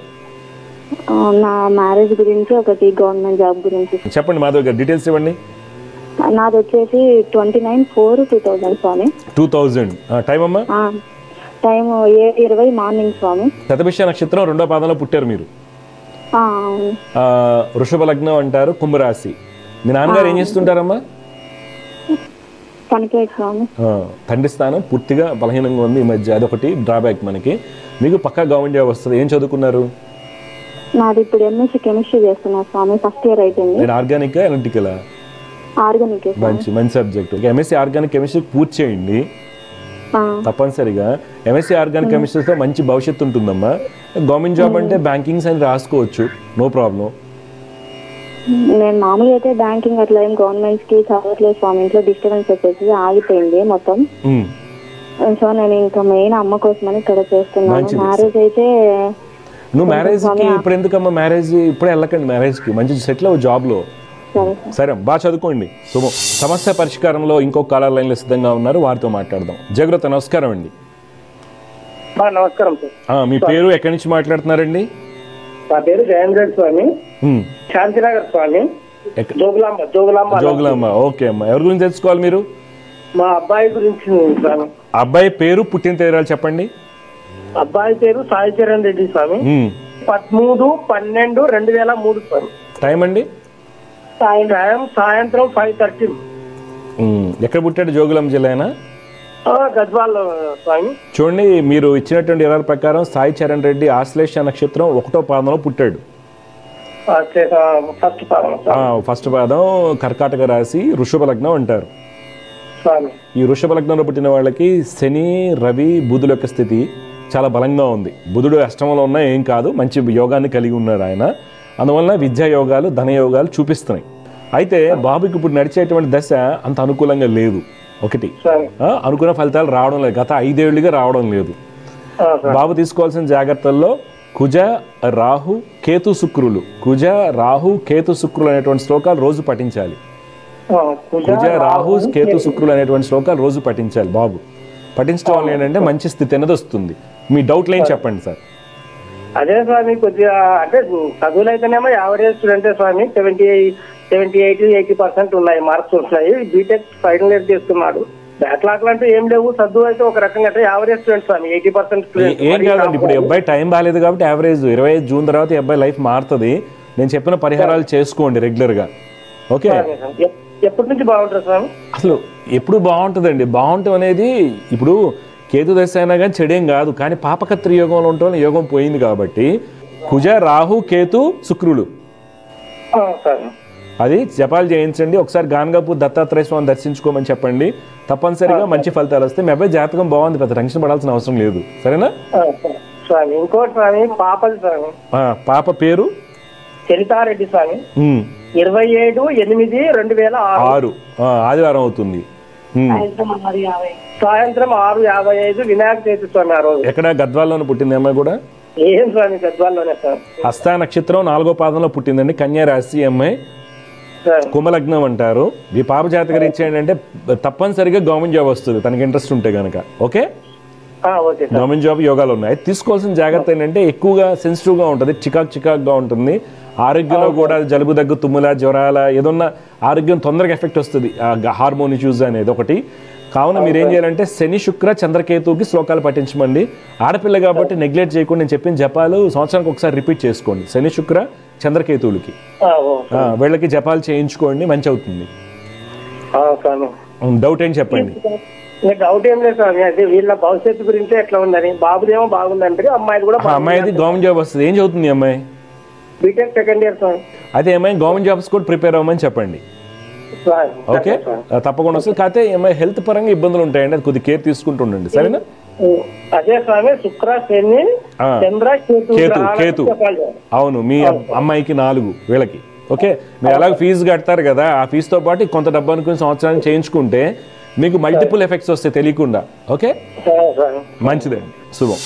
నా మ్యారేజ్ గురించి, ఒకటి గవర్నమెంట్ జాబ్ గురించి. చెప్పండి మాధవి గారు, డీటెయిల్స్ ఇవ్వండి. నాది వచ్చేసి 29/4/2000 స్వామి. 2000. టైం అమ్మా? టైం 7:20 మార్నింగ్ స్వామి. శతభిష నక్షత్రం 2వ పాదంలో పుట్టారు మీరు. వృషభ లగ్నం అంటారు, కుంభరాశి. మీ నాన్నగారు ఏం చేస్తుంటారమ్మా? పనికేట్ స్వామి. తండ్రి స్థానం పూర్తిగా బలహీనంగా ఉంది ఈ మధ్య, అదొకటి డ్రాబ్యాక్ మనకి. మీకు పక్కా గవర్నమెంట్ జాబ్ వస్తుంది. ఏం చదువుకున్నారు? నాది ఇప్పుడు ఎంఎస్సీ కెమిస్ట్రీ చేస్తున్నా స్వామి, ఫస్ట్ ఇయర్ అయిపోయింది. నేను ఆర్గానిక్ ఎలక్ట్రికలా? ఆర్గానిక్. మంచి సబ్జెక్ట్. ఎంఎస్సీ ఆర్గానిక్ కెమిస్ట్రీ పూర్తి చేయండి తప్పనిసరిగా. ఎంఎస్సీ ఆర్గానిక్ కెమిస్ట్రీతో మంచి భవిష్యత్తు ఉంటుందమ్మా. గవర్నమెంట్ జాబ్ అంటే బ్యాంకింగ్స్ అని రాసుకోవచ్చు, నో ప్రాబ్లం. నేను మామూలుగా అయితే బ్యాంకింగ్ అట్లా ఏం గవర్నమెంట్ కి చదవట్లేదు స్వామి. ఇంట్లో డిస్టర్బెన్స్ వచ్చేసి ఆగిపోయింది మొత్తం. సో నేను ఇంకా మెయిన్ అమ్మ కోసమని ఇక్కడ చేస్తున్నాను. మ్యారేజ్ అయితే నువ్వు మ్యారేజ్ కి ఇప్పుడు ఎందుకమ్మా? మ్యారేజ్ ఇప్పుడే వెళ్ళకండి. మ్యారేజ్ కి మంచి సెటిల్ అవ్వ జాబ్ లో. సరే, బాగా చదువుకోండి. శుభం. సమస్య పరిష్కారంలో ఇంకొక కాలర్ లైన్ లో సిద్ధంగా ఉన్నారు, వారితో మాట్లాడదాం. జగృత, నమస్కారం అండి. నమస్కారం సార్. మీ పేరు, ఎక్కడి నుంచి మాట్లాడుతున్నారండి? నా పేరు జయేంద్ర స్వామి, శాంతినగర్ స్వామి, జోగులాంబ. ఓకే అమ్మా, ఎవరి గురించి తెలుసుకోవాలి మీరు? మా అబ్బాయి గురించి. అబ్బాయి పేరు, పుట్టిన తేదీలు చెప్పండి. అబ్బాయి పేరు సాయి చరణ్ రెడ్డి స్వామి. 13/12/2003 స్వామి. టైం అండి? సాయంత్రం 5:30. ఎక్కడ పుట్టాడు? జోగులాంబ జిల్లానా? గద్వాల్ స్వామి. చూడండి, మీరు ఇచ్చినటువంటి వివరాల ప్రకారం సాయి చరణ్ రెడ్డి ఆశ్లేష నక్షత్రం 1వ పాదంలో పుట్టాడు. ఫస్ట్ పాదం కర్కాటక రాశి, వృషభ లగ్నం అంటారు. ఈ వృషభ లగ్నంలో పుట్టిన వాళ్ళకి శని, రవి, బుధుల యొక్క స్థితి చాలా బలంగా ఉంది. బుధుడు అష్టమంలో ఉన్నా ఏం కాదు, మంచి యోగాన్ని కలిగి ఉన్నాడు ఆయన. అందువలన విద్యా యోగాలు, ధన యోగాలు చూపిస్తున్నాయి. అయితే బాబుకి ఇప్పుడు నడిచేటువంటి దశ అంత అనుకూలంగా లేదు. ఒకటి, అనుకున్న ఫలితాలు రావడం లేదు, గత 5 ఏళ్లుగా రావడం లేదు. బాబు తీసుకోవాల్సిన జాగ్రత్తల్లో కుజ, రాహు, కేతు, శుక్రులు. కుజ, రాహు, కేతు, శుక్రులు అనేటువంటి శ్లోకాలు రోజు పఠించాలి. కుజ, రాహు, కేతు, శుక్రులు అనేటువంటి శ్లోకాలు రోజు పఠించాలి బాబు. పఠించడం వల్ల ఏంటంటే మంచి స్థితి అనేది వస్తుంది. మీ డౌట్ లైన్ చెప్పండి సార్. అదే స్వామి, కొద్దిగా అంటే చదువులు అయితేనేమో యావరేజ్ స్టూడెంటే స్వామి. 78-80% ఉన్నాయి, మార్క్స్ వస్తున్నాయి. బీటెక్ ఫైనల్ ఇయర్ చేస్తున్నాడు. బ్యాక్లాగ్ అంటే ఏం లేవు. చదువు అయితే ఒక రకంగా అంటే యావరేజ్ స్టూడెంట్ స్వామి, 80% ఏం కాదండి, ఇప్పుడు ఈ అబ్బాయి టైం బాగాలేదు కాబట్టి యావరేజ్ 25 జూన్ తర్వాత ఈ అబ్బాయి లైఫ్ మారుతుంది. నేను చెప్పిన పరిహారాలు చేసుకోండి రెగ్యులర్గా. ఓకే, ఎప్పటి నుంచి బాగుంటుంది స్వామి? అసలు ఎప్పుడు బాగుంటుందండి. బాగుంటుంది అనేది ఇప్పుడు కేతు దశ అయినా కానీ చెడేం కాదు, కానీ పాపకత్రి యోగంలో ఉండటం యోగం పోయింది కాబట్టి కుజ రాహు కేతు శుక్రులు అది జపాలు చేయించండి. ఒకసారి గాన్గాపూర్ దత్తాత్రేయ స్వామిని దర్శించుకోమని చెప్పండి, తప్పనిసరిగా మంచి ఫలితాలు వస్తాయి. మీ అబ్బాయి జాతకం బాగుంది, పెద్ద టెన్షన్ పడాల్సిన అవసరం లేదు. సరేనా స్వామి? ఇంకోటి స్వామి, పాపది స్వామి. పాప పేరు చరితారెడ్డి స్వామి. 27/8/2006 ఆదివారం అవుతుంది. సాయంత్రం 6:55 వినాయక చవితి స్వామి. ఆ రోజు ఎక్కడ గద్వాల్లోనే పుట్టింది అమ్మాయి కూడా? ఏం స్వామి, గద్వాల్లోనే సార్. హస్త నక్షత్రం 4వ పాదంలో పుట్టిందండి, కన్యా రాశి అమ్మాయి, కుంభలగ్నం అంటారు. ఈ పాప జాతక రీత్యా ఏంటంటే తప్పనిసరిగా గవర్నమెంట్ జాబ్ వస్తుంది తనకి ఇంట్రెస్ట్ ఉంటే కనుక. ఓకే, గవర్నమెంట్ జాబ్ యోగాలు ఉన్నాయి. తీసుకోవాల్సిన జాగ్రత్త ఏంటంటే ఎక్కువగా సెన్సిటివ్గా ఉంటుంది, చికాక్గా ఉంటుంది. ఆరోగ్యంలో కూడా జలుబు, దగ్గు, తుమ్ముల, జ్వరాల ఏదన్నా ఆరోగ్యం తొందరగా ఎఫెక్ట్ వస్తుంది, హార్మోన్ ఇష్యూస్ అనేది ఒకటి. కావున మీరు ఏం చేయాలంటే శని, శుక్ర, చంద్రకేతువుకి శ్లోకాలు పఠించమండి. ఆడపిల్ల కాబట్టి నెగ్లెక్ట్ చేయకుండా నేను చెప్పిన జపాలు సంవత్సరానికి ఒకసారి రిపీట్ చేసుకోండి. శని, శుక్ర, చంద్రకేతువులకి వీళ్ళకి జపాలు చేయించుకోండి, మంచి అవుతుంది. డౌట్ ఏం చెప్పండి? డౌట్ ఏం లేదు స్వామి, అదే వీళ్ళ భవిష్యత్తు గురించి ఎట్లా ఉందని. బాబుదేమో బాగుందంటే అమ్మాయిది కూడా, అమ్మాయిది గవర్నమెంట్ జాబ్ వస్తుంది. ఏం చదువుతుంది అమ్మాయి? బీటెక్ సెకండ్ ఇయర్ స్వామి. అయితే అమ్మాయి గవర్నమెంట్ జాబ్స్ కూడా ప్రిపేర్ అవ్వమని చెప్పండి. ఓకే, తప్పకుండా వస్తుంది. కాకపోతే ఏమైనా హెల్త్ పరంగా ఇబ్బందులు ఉంటాయండి, అది కొద్దిగా కేర్ తీసుకుంటూ ఉండండి. సరేనా? అదే స్వామి, శుక్ర, శని, చంద్ర, కేతు. అవును, మీ అమ్మాయికి 4 వీళ్ళకి. ఓకే, మీరు అలాగే ఫీజు కడతారు కదా, ఆ ఫీజుతో పాటు కొంత డబ్బు అనుకుని సంవత్సరానికి చేయించుకుంటే మీకు మల్టిపుల్ ఎఫెక్ట్స్ వస్తాయి తెలియకుండా. ఓకే, మంచిదండి, శుభం.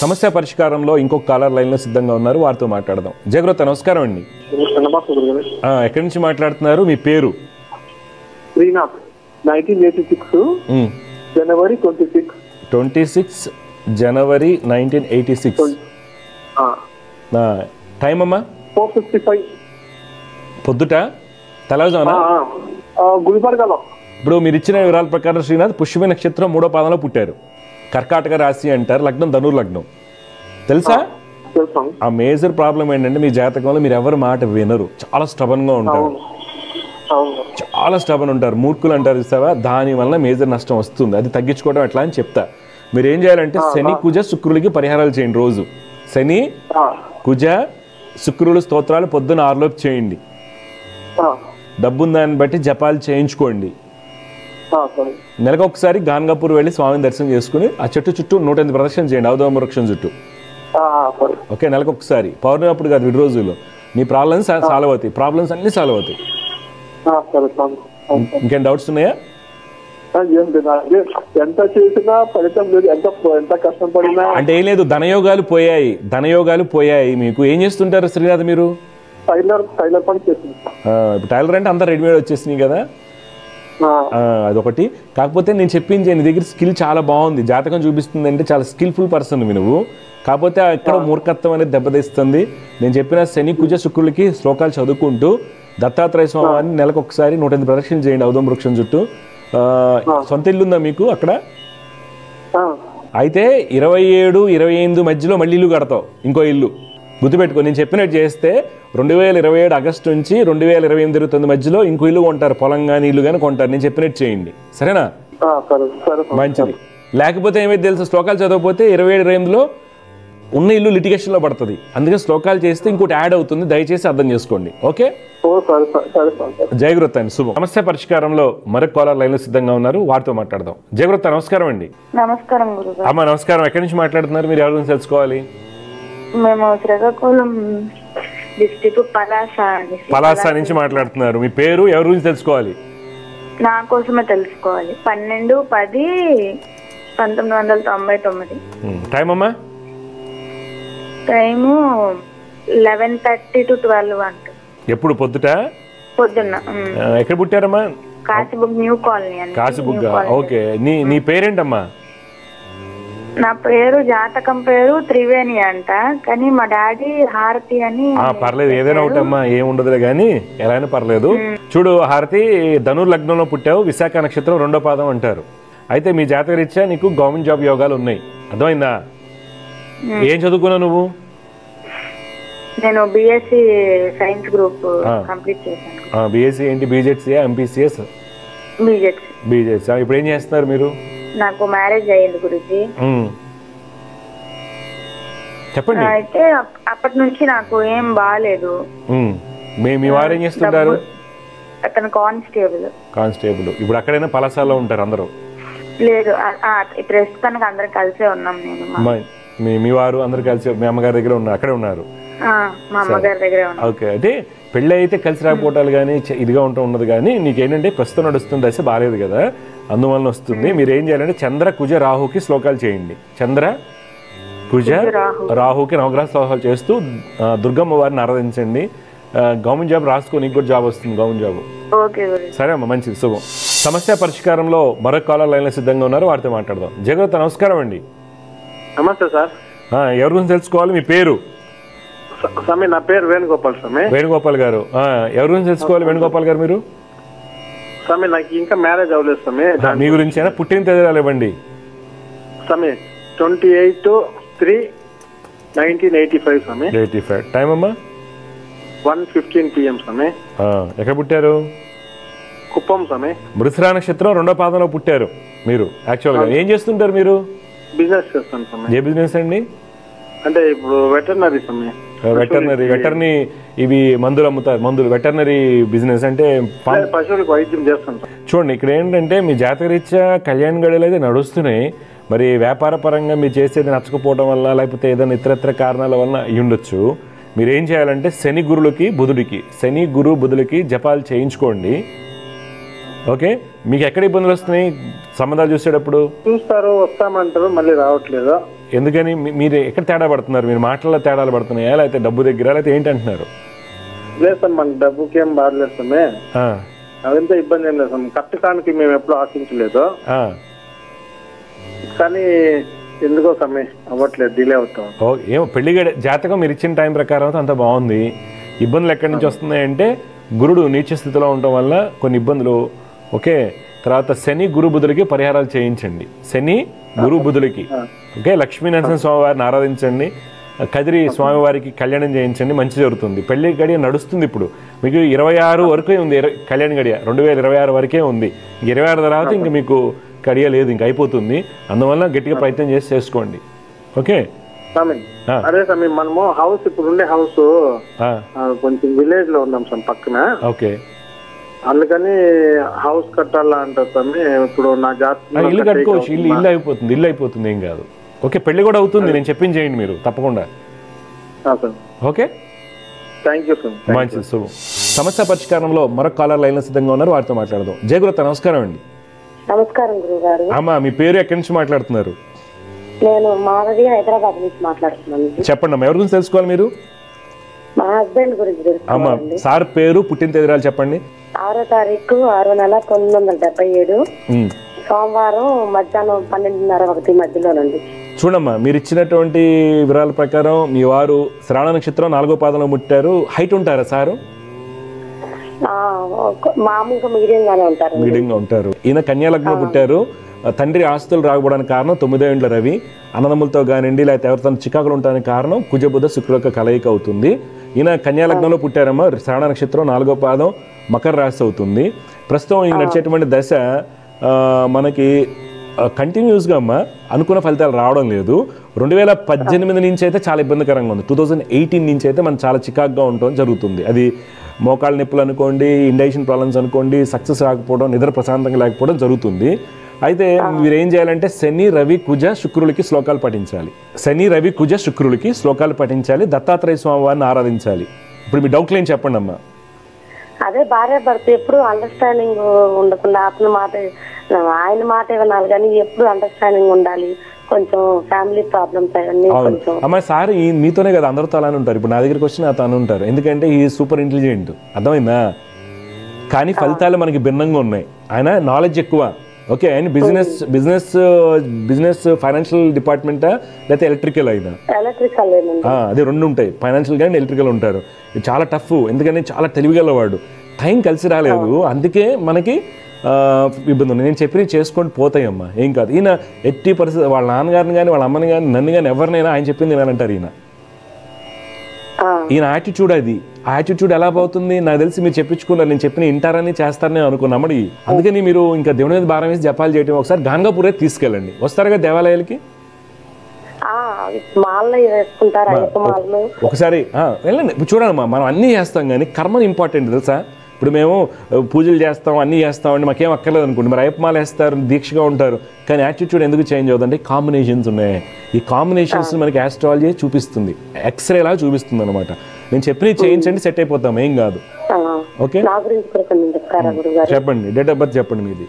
సమస్య పరిష్కారంలో ఇంకొక కాలర్ లైన్లో సిద్ధంగా ఉన్నారు, వారితో మాట్లాడదాం. జయగ్రత, నమస్కారం అండి. ఎక్కడి నుంచి మాట్లాడుతున్నారు? మీ పేరు? శ్రీనాథ్. 1986 జనవరి 26 జనవరి 1986. టైం అమ్మా? 4:55 పొద్దుట, తెల్లవారుజామున, గుల్బర్గాలో. ఇప్పుడు మీరు ఇచ్చిన వివరాల ప్రకారం శ్రీనాథ్ పుష్యమి నక్షత్రం 3వ పాదంలో పుట్టారు. కర్కాటక రాశి అంటారు, లగ్నం ధనుర్ లగ్నం. తెలుసా? ఆ మేజర్ ప్రాబ్లం ఏంటంటే మీ జాతకంలో మీరు ఎవరి మాట వినరు, చాలా స్టబన్గా ఉంటారు, చాలా స్టబన్ ఉంటారు, మూర్ఖులు అంటారు చూసావా, దాని వల్ల మేజర్ నష్టం వస్తుంది. అది తగ్గించుకోవడం ఎట్లా అని చెప్తా. మీరు ఏం చేయాలంటే శని, కుజ, శుక్రులకి పరిహారాలు చేయండి. రోజు శని, కుజ, శుక్రులు స్తోత్రాలు పొద్దున్న 6 లోపు చేయండి. డబ్బున్న దాన్ని బట్టి జపాలు చేయించుకోండి. నెలకు ఒకసారి గాన్గాపూర్ వెళ్ళి స్వామిని దర్శనం చేసుకుని ఆ చెట్టు చుట్టూ 108 ప్రదక్షిణ చేయండి, అవధూమ వృక్షం చుట్టూ. ఓకే, నెలకు ఒకసారి, పౌర్ణమి అప్పుడు కాదు, విడి రోజుల్లో. మీ ప్రాబ్లమ్స్ సాల్వ్ అవుతాయి, ప్రాబ్లమ్స్ అన్ని సాల్వ్ అవుతాయి. ఇంకేం డౌట్స్ ఉన్నాయా? ఎంత చేసినా ఫలితం లేదు, ఎంత కష్టపడినా. అంటే ఏం లేదు, ధనయోగాలు పోయాయి మీకు. ఏం చేస్తుంటారు శ్రీనాథ్ మీరు? టైలర్ పని చేస్తుంది. ఇప్పుడు టైలర్ అంటే అంతా రెడీమేడ్ వచ్చేసినాయి కదా, అదొకటి. కాకపోతే నేను చెప్పింది నీ దగ్గర స్కిల్ చాలా బాగుంది, జాతకం చూపిస్తుంది అంటే చాలా స్కిల్ఫుల్ పర్సన్ నువ్వు. కాకపోతే ఎక్కడ మూర్ఖత్వం అనేది దెబ్బతీస్తుంది. నేను చెప్పిన శని, కుజ, శుక్రులకి శ్లోకాలు చదువుకుంటూ దత్తాత్రేయ స్వామిని నెలకు ఒకసారి 108 ప్రదక్షిణ చేయండి, అవధూమ వృక్షం చుట్టూ. సొంత ఇల్లు ఉందా మీకు అక్కడ? అయితే 27, 28 మధ్యలో మళ్ళీ ఇల్లు కడతావు, ఇంకో ఇల్లు. గుర్తుపెట్టుకో, నేను చెప్పినట్టు చేస్తే 2027 ఆగస్టు నుంచి 2028 మధ్యలో ఇంకో ఇల్లు కొంటారు, పొలం కానీ ఇల్లు కానీ కొంటారు. నేను చెప్పినట్టు చేయండి, సరేనా? మంచిది. లేకపోతే ఏమైతే తెలుసు, శ్లోకాలు చదవకపోతే 27-28లో ఉన్న ఇల్లు లిటిగేషన్లో పడుతుంది. అందుకే శ్లోకాలు చేస్తే ఇంకోటి యాడ్ అవుతుంది, దయచేసి అర్థం చేసుకోండి. ఓకే, జయగురుత అండి, శుభం. సమస్య పరిష్కారంలో మరొక కాలర్ లైన్లో సిద్ధంగా ఉన్నారు, వారితో మాట్లాడదాం. జయగురుత, నమస్కారం అండి. నమస్కారం గురుగారు. అమ్మ నమస్కారం. ఎక్కడి నుంచి మాట్లాడుతున్నారు? మీరు ఎవరి గురించి తెలుసుకోవాలి? మేము శ్రీకాకుళం డిస్ట్రిక్ట్ పలాస నుంచి మాట్లాడుతున్నారు. మీ పేరు, ఎవరి గురించి తెలుసుకోవాలి? నా కోసమే తెలుసుకోవాలి. 12/10/1999. టైం అమ్మా? టైము 11:30 to 12 అంట. ఎప్పుడు? పొద్దున్న. ఎక్కడ పుట్టారమ్మా? కాశీబుగ్ న్యూ కాలనీ అని. కాశీబుగ్. ఓకే, నీ పేరేంటమ్మా? నా పేరు, జాతకం పేరు త్రివేణి అంట, కానీ మా డాడీ హారతి అని. పర్లేదు, ఏదైనా ఒకటమ్మా, ఏముండదులే కానీ ఎలా అయినా పర్లేదు. చూడు హారతి, ధనుర్ లగ్నంలో పుట్టావు, విశాఖ నక్షత్రం 2వ పాదం అంటారు. అయితే మీ జాతక రీత్యా నీకు గవర్నమెంట్ జాబ్ యోగాలు ఉన్నాయి, అర్థమైందా? ఏం చదువుకున్నావు నువ్వు? నేను బీఎస్సీ సైన్స్ గ్రూప్ కంప్లీట్ చేశాను. బీఎస్సీ ఏంటి? బీజెడ్సీయా ఎంపీసీఎస్? బీజెడ్సీ. ఇప్పుడు ఏం చేస్తున్నారు మీరు? నాకు మ్యారేజ్ అయ్యింది గురుజీ. చెప్పండి. అయితే అప్పటి నుంచి నాకు ఏం బాగాలేదు. మీ వారు ఏం చేస్తుంటారు? అతను కానిస్టేబుల్. ఇప్పుడు అక్కడైనా పలాసాలో ఉంటారు అందరూ? లేదు, ప్రస్తుతానికి అందరం కలిసే ఉన్నాం. నేను మీ వారు అందరు కలిసి మీ అమ్మగారి దగ్గర ఉన్నారు, అక్కడే ఉన్నారు? మా అమ్మగారి దగ్గరే ఉన్నాం. ఓకే. అయితే పెళ్ళి అయితే కలిసి రాకపోవటాలు కానీ ఇదిగా ఉండదు, కానీ నీకేంటంటే ప్రస్తుతం నడుస్తున్న దశ బాగాలేదు కదా, అందువలన వస్తుంది. మీరు ఏం చేయాలంటే చంద్ర కుజ రాహుకి శ్లోకాలు చేయండి. చంద్ర కుజ రాహుకి నవగ్రహ శ్లోకాలు చేస్తూ దుర్గమ్మ వారిని ఆరాధించండి. గవర్నమెంట్ జాబ్ రాసుకో, నీకు కూడా జాబ్ వస్తుంది, గవర్నమెంట్ జాబ్. సరే అమ్మా, మంచిది, శుభం. సమస్య పరిష్కారంలో మరొక కాలర్ లైన్లో సిద్ధంగా ఉన్నారు, వారితో మాట్లాడదాం. జగత్ నమస్కారం అండి. నమస్తే సార్. ఎవరి గురించి తెలుసుకోవాలి? మీ పేరు? స్వామి నా పేరు వేణుగోపాల్. స్వామి వేణుగోపాల్ గారు, ఎవరి గురించి తెలుసుకోవాలి వేణుగోపాల్ గారు మీరు? స్వామి నాకు ఇంకా మ్యారేజ్ అవ్వలేదు స్వామి. మీ గురించి అయినా పుట్టిన తేదీలు ఇవ్వండి. స్వామి 28/3/1985 స్వామి. 85. టైం అమ్మా? 1:15 PM స్వామి. ఎక్కడ పుట్టారు? కుప్పం స్వామి. మృగశిర నక్షత్రం 2వ పాదంలో పుట్టారు మీరు. యాక్చువల్గా ఏం చేస్తుంటారు మీరు? బిజినెస్ చేస్తాను స్వామి. ఏ బిజినెస్ అండి? అంటే ఇప్పుడు వెటర్నరీ స్వామి. వెటర్నరీ ఇవి మందులు అమ్ముతారు, మందులు. వెటర్నరీ బిజినెస్ అంటే పశువులకు వైద్యం చేస్తాను. చూడండి, ఇక్కడ ఏంటంటే మీ జాతకరీత్యా కళ్యాణ గడియలు అయితే నడుస్తున్నాయి. మరి వ్యాపార పరంగా మీరు చేసేది నచ్చకపోవడం వల్ల, లేకపోతే ఏదైనా ఇతరత్ర కారణాల వల్ల అయి ఉండొచ్చు. మీరు ఏం చేయాలంటే శని గురు బుధులకి జపాలు చేయించుకోండి. ఓకే. మీకు ఎక్కడ ఇబ్బందులు వస్తున్నాయి సంబంధాలు చూసేటప్పుడు? చూస్తారు, వస్తామంటారు, మళ్ళీ రావట్లేదు. ఎందుకని? మీరు ఎక్కడ తేడా పడుతున్నారు? మీరు మాటల్లో తేడాలు పడుతున్నాయా, లేకపోతే డబ్బు దగ్గర, లేకపోతే ఏంటి అంటున్నారు? లేదు సార్, మనకు డబ్బుకి ఏం బాధలేస్తామే, అదంతా ఇబ్బంది ఏం లేదు. కట్టడానికి మేము ఎప్పుడు ఆశించలేదు, కానీ ఎందుకో సమయం అవ్వట్లేదు, డిలే అవుతాం. ఏమో పెళ్లి జాతకం మీరు ఇచ్చిన టైం ప్రకారం అంత బాగుంది. ఇబ్బందులు ఎక్కడి నుంచి వస్తున్నాయంటే గురుడు నీచ స్థితిలో ఉండటం వల్ల కొన్ని ఇబ్బందులు. ఓకే. తర్వాత శని గురు బుధులకి పరిహారాలు చేయించండి. శని గురు బుధులకి. ఓకే. లక్ష్మీనరసింహ స్వామి వారిని ఆరాధించండి. కదిరి స్వామివారికి కళ్యాణం చేయించండి, మంచి జరుగుతుంది. పెళ్లి గడియ నడుస్తుంది. ఇప్పుడు మీకు 26 వరకే ఉంది కళ్యాణ గడియ, 2026 వరకే ఉంది. 26 తర్వాత ఇంక మీకు గడియ లేదు, ఇంక అయిపోతుంది. అందువల్ల గట్టిగా ప్రయత్నం చేసుకోండి. ఓకే. అదే సమయం మనము హౌస్ ఇప్పుడు ఉండే హౌస్ కొంచెం విలేజ్ లో ఉన్నాం సార్ పక్కన. ఓకే. అందుకని హౌస్ కట్టాలా అంటారు స్వామి. ఇప్పుడు నా జాతకం ఇల్లు కట్టుకోవచ్చు, ఇల్లు అయిపోతుంది, ఏం కాదు. ఓకే. పెళ్లి కూడా అవుతుంది, నేను చెప్పింది చేయండి మీరు తప్పకుండా. ఓకే. Thank you sir. మంచిది, శుభం. సమస్య పరిష్కారంలో మరొక కాలర్ లైన్లో సిద్ధంగా ఉన్నారు, వారితో మాట్లాడదాం. జయగురత నమస్కారం అండి. నమస్కారం గురుగారు. అమ్మా, మీ పేరు ఎక్కడి నుంచి మాట్లాడుతున్నారు? నేను మాధవి, హైదరాబాద్ నుంచి మాట్లాడుతున్నాను. చెప్పండి అమ్మా, ఎవరి గురించి తెలుసుకోవాలి మీరు? మా హస్బెండ్ గురించి. అమ్మా, సార్ పేరు, పుట్టిన తేదీలు చెప్పండి. 6వ తారీఖు 6వ నెల 1977, సోమవారం మధ్యాహ్నం 12:30-1 మధ్యలోనండి. చూడమ్మా, మీరు ఇచ్చినటువంటి వివరాల ప్రకారం మీ వారు శ్రావణ నక్షత్రం 4వ పాదంలో పుట్టారు. హైట్ ఉంటారా సారు? మామూలుగా మీడియంగానే ఉంటారు. మీడియంగా ఉంటారు. ఈయన కన్యా లగ్నంలో పుట్టారు. తండ్రి ఆస్తులు రాకపోవడానికి కారణం 9వ ఇంట్లో రవి. అన్నదమ్ములతో కానివ్వండి, లేకపోతే ఎవరితో చికాకులు ఉండడానికి కారణం కుజబుధ శుక్రుల యొక్క కలయిక అవుతుంది. ఈయన కన్యా లగ్నంలో పుట్టారమ్మా. శ్రావణ నక్షత్రం 4వ పాదం మకర రాశి అవుతుంది. ప్రస్తుతం ఈ నడిచేటువంటి దశ మనకి కంటిన్యూస్గా అమ్మా అనుకున్న ఫలితాలు రావడం లేదు. 2018 నుంచి అయితే చాలా ఇబ్బందికరంగా ఉంది. 2018 నుంచి అయితే మనం చాలా చికాకుగా ఉండటం జరుగుతుంది. అది మోకాళ్ళ నొప్పులు అనుకోండి, ఇండైజెషన్ ప్రాబ్లమ్స్ అనుకోండి, సక్సెస్ రాకపోవడం, నిద్ర ప్రశాంతంగా లేకపోవడం జరుగుతుంది. అయితే మీరు ఏం చేయాలంటే శని రవి కుజ శుక్రులకి శ్లోకాలు పఠించాలి. శని రవి కుజ శుక్రులకి శ్లోకాలు పఠించాలి. దత్తాత్రేయ స్వామి వారిని ఆరాధించాలి. ఇప్పుడు మీ డౌట్లు ఏం చెప్పండి అమ్మా. అదే భార్య భర్త ఎప్పుడు అండర్స్టాండింగ్ ఉండకుండా ఆయన మాట వినాలి, కానీ ఎప్పుడు అండర్స్టాండింగ్ ఉండాలి. కొంచెం ఫ్యామిలీ ప్రాబ్లమ్స్ అవన్నీ. అమ్మా, సార్ మీతోనే కదా అందరితో అలానే ఉంటారు. ఇప్పుడు నా దగ్గరికి వచ్చి నాతో అని ఉంటారు, ఎందుకంటే ఈ సూపర్ ఇంటెలిజెంట్, అర్థమైందా? కానీ ఫలితాలు మనకి భిన్నంగా ఉన్నాయి. ఆయన నాలెడ్జ్ ఎక్కువ. ఓకే. ఆయన బిజినెస్ ఫైనాన్షియల్ డిపార్ట్మెంటా లేకపోతే ఎలక్ట్రికల్ అయినా? అదే రెండు ఉంటాయి, ఫైనాన్షియల్ కానీ ఎలక్ట్రికల్ ఉంటారు. చాలా టఫ్, ఎందుకంటే చాలా తెలివిగలవాడు. టైం కలిసి రాలేదు, అందుకే మనకి ఇబ్బంది ఉంది. నేను చెప్పినవి చేసుకొని పోతాయమ్మా, ఏం కాదు. ఈయన ఎట్టి పరిస్థితి వాళ్ళ నాన్నగారిని కానీ వాళ్ళ అమ్మని కానీ నన్ను కానీ ఎవరినైనా ఆయన చెప్పింది వినాలంటారు. ఈయన యాటిట్యూడ్ అది. ఆ యాటిట్యూడ్ ఎలా పోతుంది నాకు తెలిసి మీరు చెప్పించుకున్నారు, నేను చెప్పిన వింటారని చేస్తారని అనుకున్నామడి. అందుకని మీరు ఇంకా దేవుని మీద భారం వేసి జపాలు చేయటం. ఒకసారి గాన్గాపూరే తీసుకెళ్ళండి, వస్తారుగా దేవాలయాలకి ఒకసారి వెళ్ళండి. చూడండి మనం అన్నీ చేస్తాం కానీ కర్మ ఇంపార్టెంట్ తెలుసా. ఇప్పుడు మేము పూజలు చేస్తాం, అన్నీ చేస్తామండి, మాకేం అక్కర్లేదు అనుకోండి. మరి అయ్యప్ప మాల వేస్తారు, దీక్షగా ఉంటారు, కానీ యాటిట్యూడ్ ఎందుకు చేంజ్ అవుతుందంటే కాంబినేషన్స్ ఉన్నాయి. ఈ కాంబినేషన్స్ మనకి ఆస్ట్రాలజీ చూపిస్తుంది, ఎక్స్రేలా చూపిస్తుంది అనమాట. నేను చెప్పినవి చేయించండి, సెట్ అయిపోతాం, ఏం కాదు. ఓకే చెప్పండి, డేట్ ఆఫ్ బర్త్ చెప్పండి మీది.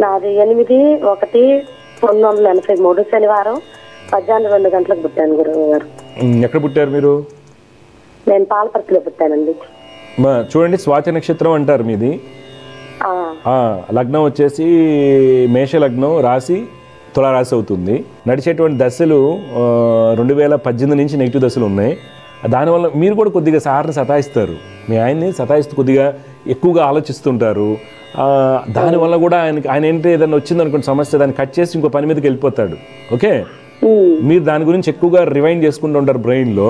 నాది 8/1/1983 శనివారం 12 గంటలకు పుట్టాను గురువు గారు. ఎక్కడ పుట్టారు మీరు? నేను పాలపర్తిలో పుట్టానండి. చూడండి, స్వాతి నక్షత్రం అంటారు మీది. లగ్నం వచ్చేసి మేష లగ్నం, రాశి తులారాశి అవుతుంది. నడిచేటువంటి దశలు 2018 నుంచి నెగిటివ్ దశలు ఉన్నాయి. దానివల్ల మీరు కూడా కొద్దిగా సార్ని సతాయిస్తారు, మీ ఆయన్ని సతాయిస్తూ కొద్దిగా ఎక్కువగా ఆలోచిస్తుంటారు. దానివల్ల కూడా ఆయన ఏంటి ఏదైనా వచ్చిందనుకోండి సమస్య, దాన్ని కట్ చేసి ఇంకో పని మీదకి వెళ్ళిపోతాడు. ఓకే, మీరు దాని గురించి ఎక్కువగా రివైండ్ చేసుకుంటూ ఉంటారు బ్రెయిన్లో,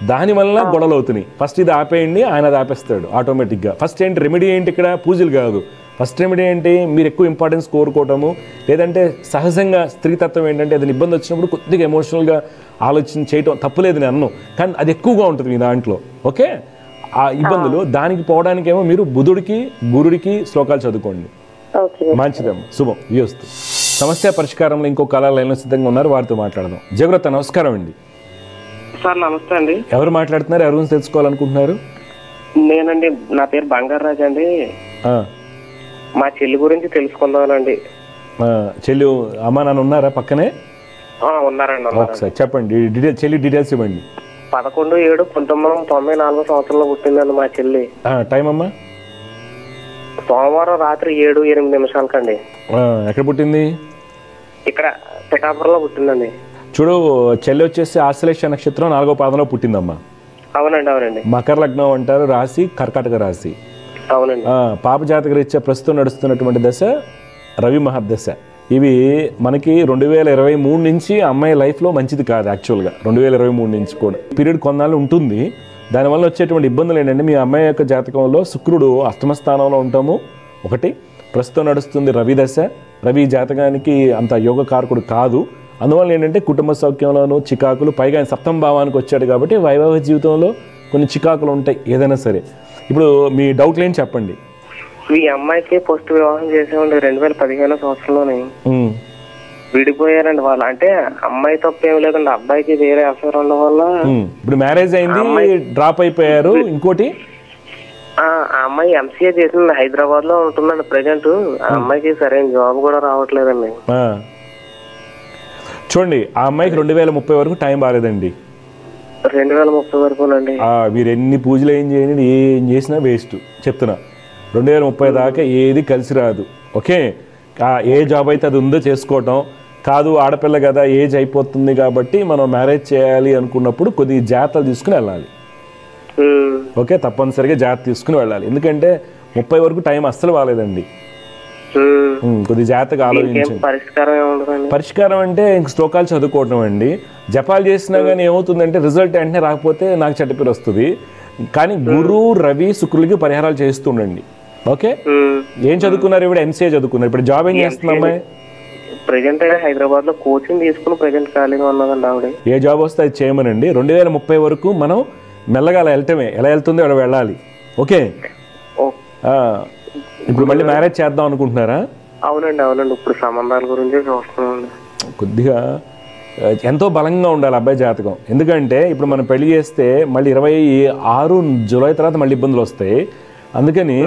దానివల్ల గొడవలు అవుతున్నాయి. ఫస్ట్ ఇది ఆపేయండి, ఆయన అది ఆపేస్తాడు ఆటోమేటిక్గా. ఫస్ట్ ఏంటి రెమెడీ ఏంటి ఇక్కడ? పూజలు కాదు. ఫస్ట్ రెమెడీ ఏంటి? మీరు ఎక్కువ ఇంపార్టెన్స్ కోరుకోవటము, లేదంటే సహజంగా స్త్రీతత్వం ఏంటంటే ఏదైనా ఇబ్బంది వచ్చినప్పుడు కొద్దిగా ఎమోషనల్గా ఆలోచన చేయటం తప్పులేదు నేను అన్ను, కానీ అది ఎక్కువగా ఉంటుంది మీ దాంట్లో. ఓకే, ఆ ఇబ్బందులు దానికి పోవడానికేమో మీరు బుధుడికి గురుడికి శ్లోకాలు చదువుకోండి, మంచిదమ్మా, శుభం వ్యూస్తు. సమస్య పరిష్కారంలో ఇంకో కళా లైన్లో సిద్ధంగా ఉన్నారు, వారితో మాట్లాడదాం. జయగ్రత నమస్కారం అండి. సార్ నమస్తే అండి. ఎవరు మాట్లాడుతున్నారు? ఎవరి గురించి తెలుసుకోవాలనుకుంటున్నారు? నేనండి, నా పేరు బంగారాజు అండి. మా చెల్లి గురించి తెలుసుకుందామండి. చెల్లి అమ్మా నాన్న ఉన్నారా పక్కనే? ఉన్నారండి. ఒకసారి చెప్పండి, చెల్లి డీటెయిల్స్ ఇవ్వండి. 11/7/1994 సంవత్సరంలో పుట్టిందండి మా చెల్లి. టైం అమ్మా? సోమవారం రాత్రి 7:08 ఎక్కడ పుట్టింది? ఇక్కడ పిఠాపురంలో పుట్టిందండి. చూడు, చెల్లి వచ్చేసి ఆశ్లేష నక్షత్రం 4వ పాదంలో పుట్టిందమ్మా. అవునండి. అవునండి. మకర లగ్నం అంటారు, రాశి కర్కాటక రాశి. అవునండి. పాప జాతక రీత్యా ప్రస్తుతం నడుస్తున్నటువంటి దశ రవి మహర్దశ. ఇవి మనకి 2023 నుంచి అమ్మాయి లైఫ్లో మంచిది కాదు. యాక్చువల్గా 2023 నుంచి కూడా పీరియడ్ కొన్నాళ్ళు ఉంటుంది. దానివల్ల వచ్చేటువంటి ఇబ్బందులు ఏంటంటే, మీ అమ్మాయి యొక్క జాతకంలో శుక్రుడు అష్టమ స్థానంలో ఉంటాము ఒకటి, ప్రస్తుతం నడుస్తుంది రవి దశ. రవి జాతకానికి అంత యోగకారకుడు కాదు. అందువల్ల ఏంటంటే కుటుంబ సౌఖ్యంలోనూ చికాకులు, పైగా ఆయన సప్తమ భావానికి వచ్చాడు కాబట్టి వైవాహిక జీవితంలో కొన్ని చికాకులు ఉంటాయి ఏదైనా సరే. ఇప్పుడు మీ డౌట్లు ఏం చెప్పండి. ఈ అమ్మాయికి పోస్ట్ వివాహం చేసేవాళ్ళు 2015 సంవత్సరంలోనే విడిపోయారండి వాళ్ళు. అంటే అమ్మాయి తప్పు ఏమి లేదండి, అబ్బాయికి వేరే అఫేర్ ఉండడం వల్ల ఇప్పుడు మ్యారేజ్ అయింది, డ్రాప్ అయిపోయారు. ఇంకోటి ఆ అమ్మాయి ఎంసీఏ చేసింది, హైదరాబాద్ లో ఉంటుందండి ప్రెజెంట్. ఆ అమ్మాయికి సరైన జాబ్ కూడా రావట్లేదండి. చూడండి, ఆ అమ్మాయికి 2030 వరకు టైం బాగాలేదండి. 2030 వరకు అండి. మీరు ఎన్ని పూజలు ఏం చేయండి, ఏం చేసినా వేస్ట్ చెప్తున్నా. 2030 దాకా ఏది కలిసి రాదు. ఓకే, ఏ జాబ్ అయితే అది ఉందో చేసుకోవటం కాదు. ఆడపిల్ల కదా, ఏజ్ అయిపోతుంది కాబట్టి మనం మ్యారేజ్ చేయాలి అనుకున్నప్పుడు కొద్దిగా జాగ్రత్తలు తీసుకుని వెళ్ళాలి. ఓకే, తప్పనిసరిగా జాగ్రత్త తీసుకుని వెళ్ళాలి. ఎందుకంటే 30 వరకు టైం అస్సలు బాగాలేదండి. కొద్ది జాగ్రత్తగా ఆలోచించండి. పరిష్కారం అంటే ఇంక శ్లోకాలు చదువుకోవటం అండి. జపాలు చేసినా కానీ ఏమవుతుందంటే రిజల్ట్ వెంటనే రాకపోతే నాకు చెడ్డ పేరు వస్తుంది. కానీ గురు రవి శుక్రులకి పరిహారాలు చేస్తుండండి. ఓకే, ఏం చదువుకున్నారు? ఇప్పుడు ఎంసీఏ చదువుకున్నారు. ఇప్పుడు జాబ్ ఏం చేస్తుంది అమ్మాయి? ప్రెజెంట్ హైదరాబాద్ లో కోచింగ్ తీసుకుని ప్రెజెంట్ ఖాళీగా ఉన్నదండి ఆవిడ. ఏ జాబ్ వస్తే అది చేయమనండి. 2030 వరకు మనం మెల్లగా అలా వెళ్ళటమే, ఎలా వెళ్తుందో అలా వెళ్ళాలి. ఓకే, ఇప్పుడు మళ్ళీ మ్యారేజ్ చేద్దాం అనుకుంటున్నారా? అవునండి. అవునండి, ఇప్పుడు సంబంధాల గురించి చూస్తున్నామండి. కొద్దిగా ఎంతో బలంగా ఉండాలి అబ్బాయి జాతకం. ఎందుకంటే ఇప్పుడు మనం పెళ్లి చేస్తే మళ్ళీ 26 జూలై తర్వాత మళ్ళీ ఇబ్బందులు వస్తాయి. అందుకని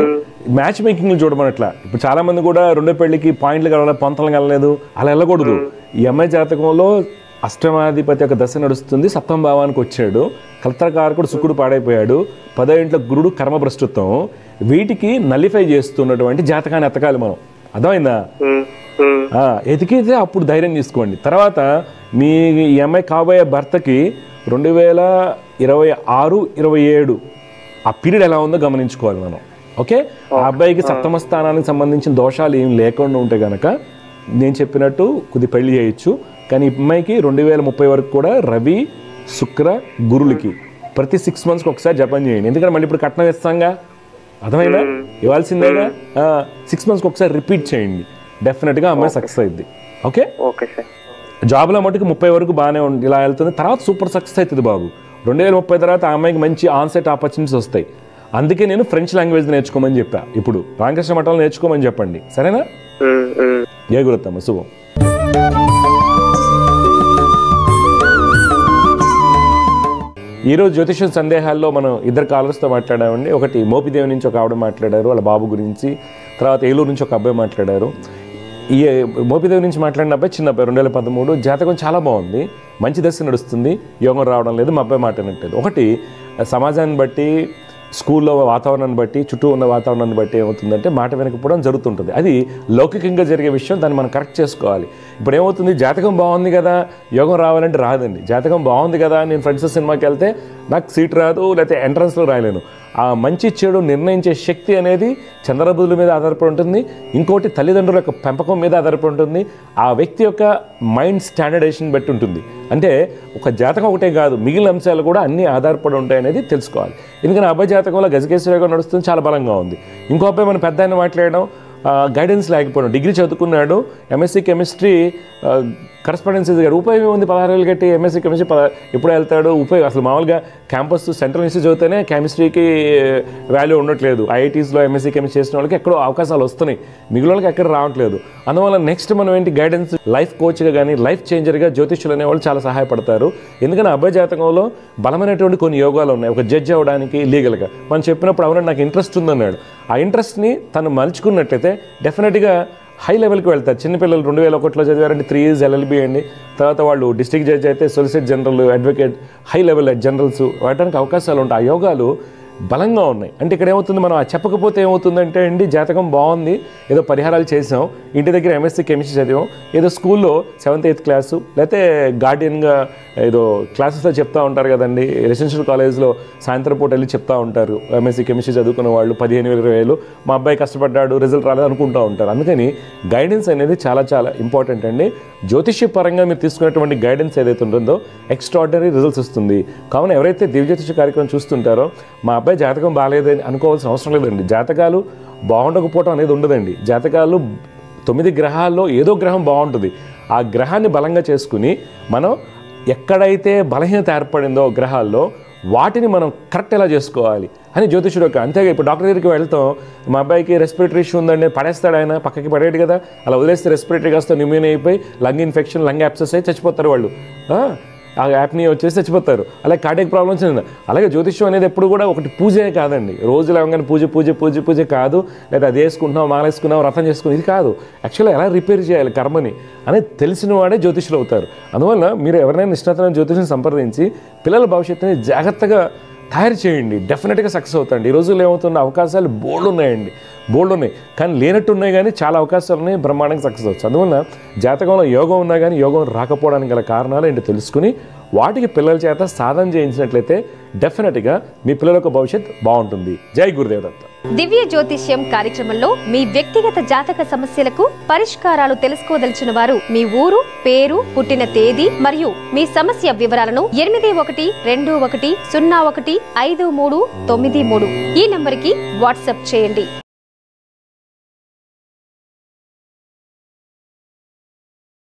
మ్యాచ్ మేకింగ్ చూడమనట్లా. ఇప్పుడు చాలా మంది కూడా రెండో పెళ్లికి పాయింట్లు కలవలేదు, పొంతలు కలలేదు, అలా వెళ్ళకూడదు. ఈ అమ్మాయి జాతకంలో అష్టమాధిపతి యొక్క దశ నడుస్తుంది, సప్తమ భావానికి వచ్చాడు, కలత్రకారకుడు శుక్రుడు పాడైపోయాడు, 10వ ఇంట్లో గురుడు కర్మభ్రష్టత్వం. వీటికి నల్లిఫై చేస్తున్నటువంటి జాతకాన్ని ఎతకాలి మనం. అర్థమైందా? ఎతికితే అప్పుడు ధైర్యం తీసుకోండి. తర్వాత మీ ఈ అమ్మాయి కాబోయే భర్తకి 2026-27 ఆ పీరియడ్ ఎలా ఉందో గమనించుకోవాలి మనం. ఓకే, ఆ అబ్బాయికి సప్తమ స్థానానికి సంబంధించిన దోషాలు ఏం లేకుండా ఉంటే కనుక నేను చెప్పినట్టు కొద్ది పెళ్లి చేయొచ్చు. కానీ ఈ అమ్మాయికి 2030 వరకు కూడా రవి శుక్ర గురులకి ప్రతి 6 monthsకి ఒకసారి జపం చేయండి. ఎందుకంటే మళ్ళీ ఇప్పుడు కట్నం ఇస్తాంగా, అర్థమైనా, ఇవ్వాల్సిందేగా. 6 monthsకి ఒకసారి రిపీట్ చేయండి, డెఫినెట్గా అమ్మాయి సక్సెస్ అయింది. Okay, okay sir. జాబ్లో మటుకు 30 వరకు బాగానే ఉంది, ఇలా వెళ్తుంది. తర్వాత సూపర్ సక్సెస్ అవుతుంది బాబు. 2030 తర్వాత ఆ అమ్మాయికి మంచి ఆన్సెట్ ఆపర్చునిటీస్ వస్తాయి. అందుకే నేను ఫ్రెంచ్ లాంగ్వేజ్ నేర్చుకోమని చెప్పా. ఇప్పుడు రామకృష్ణ మఠంలో నేర్చుకోమని చెప్పండి, సరేనా? జయ గురుత్తమ్మ, శుభం. ఈరోజు జ్యోతిష్యం సందేహాల్లో మనం ఇద్దరు కాలర్స్తో మాట్లాడామండి. ఒకటి మోపిదేవి నుంచి ఒక ఆవిడ మాట్లాడారు వాళ్ళ బాబు గురించి, తర్వాత ఏలూరు నుంచి ఒక అబ్బాయి మాట్లాడారు. ఈ మోపిదేవి నుంచి మాట్లాడిన అబ్బాయి చిన్న అబ్బాయి, 2013, జాతకం చాలా బాగుంది, మంచి దశ నడుస్తుంది, యోగం రావడం లేదు. మా అబ్బాయి మాట్లాడినట్లేదు. ఒకటి సమాజాన్ని బట్టి, స్కూల్లో వాతావరణాన్ని బట్టి, చుట్టూ ఉన్న వాతావరణాన్ని బట్టి ఏమవుతుందంటే మాట వెనకపోవడం జరుగుతుంటుంది. అది లౌకికంగా జరిగే విషయం, దాన్ని మనం కరెక్ట్ చేసుకోవాలి. ఇప్పుడు ఏమవుతుంది, జాతకం బాగుంది కదా యోగం రావాలంటే రాదండి. జాతకం బాగుంది కదా, నేను ఫ్రెండ్స్ సినిమాకి వెళ్తే నాకు సీట్ రాదు, లేకపోతే ఎంట్రన్స్లో రాయలేను. ఆ మంచి చెడు నిర్ణయించే శక్తి అనేది చంద్రబుద్ధుల మీద ఆధారపడి ఉంటుంది. ఇంకోటి తల్లిదండ్రుల యొక్క పెంపకం మీద ఆధారపడి ఉంటుంది. ఆ వ్యక్తి యొక్క మైండ్ స్టాండర్డైజేషన్ బట్టి ఉంటుంది. అంటే ఒక జాతకం ఒకటే కాదు, మిగిలిన అంశాలు కూడా అన్నీ ఆధారపడి ఉంటాయి అనేది తెలుసుకోవాలి. ఎందుకంటే అబ్బాయి జాతకంలో గజకేశ్వరగా నడుస్తుంది, చాలా బలంగా ఉంది. ఇంకో అబ్బాయి మన పెద్ద ఆయన మాట్లాడడం గైడెన్స్ లేకపోవడం. డిగ్రీ చదువుకున్నాడు, ఎంఎస్సీ కెమిస్ట్రీ కరస్పాండెన్సీ గారు ఉపయోగం ఉంది, 16 కట్టి ఎంఎస్సీ కెమిస్ట్రీ ఎప్పుడు వెళ్తాడు ఉపయోగం. అసలు మామూలుగా క్యాంపస్ సెంట్రల్ ఇన్స్టిట్యూట్ చదివితేనే కెమిస్ట్రీకి వాల్యూ ఉండట్లేదు. ఐఐటీస్లో ఎంఎస్సీ కెమిస్ట్రీ చేసిన వాళ్ళకి ఎక్కడో అవకాశాలు వస్తున్నాయి, మిగిలిన వాళ్ళకి ఎక్కడ రావట్లేదు. అందువల్ల నెక్స్ట్ మనం ఏంటి, గైడెన్స్, లైఫ్ కోచ్గా కానీ లైఫ్ చేంజర్గా జ్యోతిష్యులు అనేవాళ్ళు చాలా సహాయపడతారు. ఎందుకంటే అబ్బాయి జాతకంలో బలమైనటువంటి కొన్ని యోగాలు ఉన్నాయి. ఒక జడ్జి అవ్వడానికి లీగల్గా మనం చెప్పినప్పుడు అవునండి నాకు ఇంట్రెస్ట్ ఉందన్నాడు. ఆ ఇంట్రెస్ట్ని తను మలుచుకున్నట్లయితే డెఫినెట్గా హై లెవెల్కి వెళ్తారు. చిన్నపిల్లలు 2001లో చదివారంటే 3 years LLB అండి. తర్వాత వాళ్ళు డిస్ట్రిక్ట్ జడ్జి అయితే solicitor general, advocate, high level generals వాడడానికి అవకాశాలు ఉంటాయి. ఆ యోగాలు బలంగా ఉన్నాయి. అంటే ఇక్కడ ఏమవుతుంది, మనం చెప్పకపోతే ఏమవుతుందంటే అండి, జాతకం బాగుంది, ఏదో పరిహారాలు చేసాం, ఇంటి దగ్గర ఎంఎస్సీ కెమిస్ట్రీ చదివాం, ఏదో స్కూల్లో 7th 8th క్లాసు, లేకపోతే గార్డియన్గా ఏదో క్లాసెస్లో చెప్తా ఉంటారు కదండి, రెసిడెన్షియల్ కాలేజ్లో సాయంత్రం పూట వెళ్ళి చెప్తా ఉంటారు, ఎంఎస్సీ కెమిస్ట్రీ చదువుకున్న వాళ్ళు 15,000 20,000 మా అబ్బాయి కష్టపడ్డాడు రిజల్ట్ రాలేదు అనుకుంటూ ఉంటారు. అందుకని గైడెన్స్ అనేది చాలా చాలా ఇంపార్టెంట్ అండి. జ్యోతిష్య పరంగా మీరు తీసుకున్నటువంటి గైడెన్స్ ఏదైతే ఉంటుందో ఎక్స్ట్రాడినరీ రిజల్ట్స్ వస్తుంది. కావున ఎవరైతే దివ్య జ్యోతిష కార్యక్రమం చూస్తుంటారో మా అబ్బాయి జాతకం బాగాలేదని అనుకోవాల్సిన అవసరం లేదండి. జాతకాలు బాగుండకపోవటం అనేది ఉండదండి. జాతకాలు 9 గ్రహాల్లో ఏదో గ్రహం బాగుంటుంది. ఆ గ్రహాన్ని బలంగా చేసుకుని మనం ఎక్కడైతే బలహీనత ఏర్పడిందో గ్రహాల్లో వాటిని మనం కరెక్ట్ ఎలా చేసుకోవాలి అని జ్యోతిషుడు యొక్క. అంతేగా ఇప్పుడు డాక్టర్ దగ్గరికి వెళ్తాం, మా అబ్బాయికి రెస్పిరేటరీ ఇష్యూ ఉందండి, పడేస్తాడు ఆయన, పక్కకి పడేడు కదా, అలా వదిలేస్తే రెస్పిరేటరీ కాస్త న్యూమోనియా అయిపోయి లంగ్ ఇన్ఫెక్షన్, లంగ్ యాప్సెస్ అయి చచ్చిపోతారు వాళ్ళు. ఆ యాప్ని వచ్చేసి చచ్చిపోతారు. అలాగే కార్డియాక్ ప్రాబ్లమ్స్. అలాగే జ్యోతిష్యం అనేది ఎప్పుడు కూడా ఒకటి పూజే కాదండి. రోజులు ఏమగానే పూజ పూజ పూజ పూజ కాదు, లేదా అది వేసుకుంటున్నాం, మాలేసుకున్నాం, వ్రతం చేసుకున్నాం, ఇది కాదు. యాక్చువల్గా ఎలా రిపేర్ చేయాలి కర్మని అనేది తెలిసిన వాడే జ్యోతిష్యులు అవుతారు. అందువల్ల మీరు ఎవరైనా నిష్ణాతులైన జ్యోతిష్యం సంప్రదించి పిల్లల భవిష్యత్తుని జాగ్రత్తగా తయారు చేయండి, డెఫినెట్గా సక్సెస్ అవుతాండి. ఈ రోజుల్లో ఏమవుతున్న అవకాశాలు బోల్డ్ ఉన్నాయండి, బోల్డ్ ఉన్నాయి, కానీ లేనట్టు ఉన్నాయి, కానీ చాలా అవకాశాలు ఉన్నాయి, బ్రహ్మాండంగా సక్సెస్ అవచ్చు. అందువల్ల జాతకంలో యోగం ఉన్నా కానీ యోగం రాకపోవడానికి గల కారణాలు ఏంటో తెలుసుకుని వాటికి పిల్లల చేత సాధన చేయించినట్లయితే డెఫినెట్గా మీ పిల్లల యొక్క భవిష్యత్ బాగుంటుంది. జై గురుదేవ్ దత్త. దివ్య జ్యోతిష్యం కార్యక్రమంలో మీ వ్యక్తిగత జాతక సమస్యలకు పరిష్కారాలు తెలుసుకోదలిచిన వారు మీ ఊరు, పేరు, పుట్టిన తేదీ మరియు మీ సమస్య వివరాలను 8121015393 ఈ నంబర్కి వాట్సాప్ చేయండి.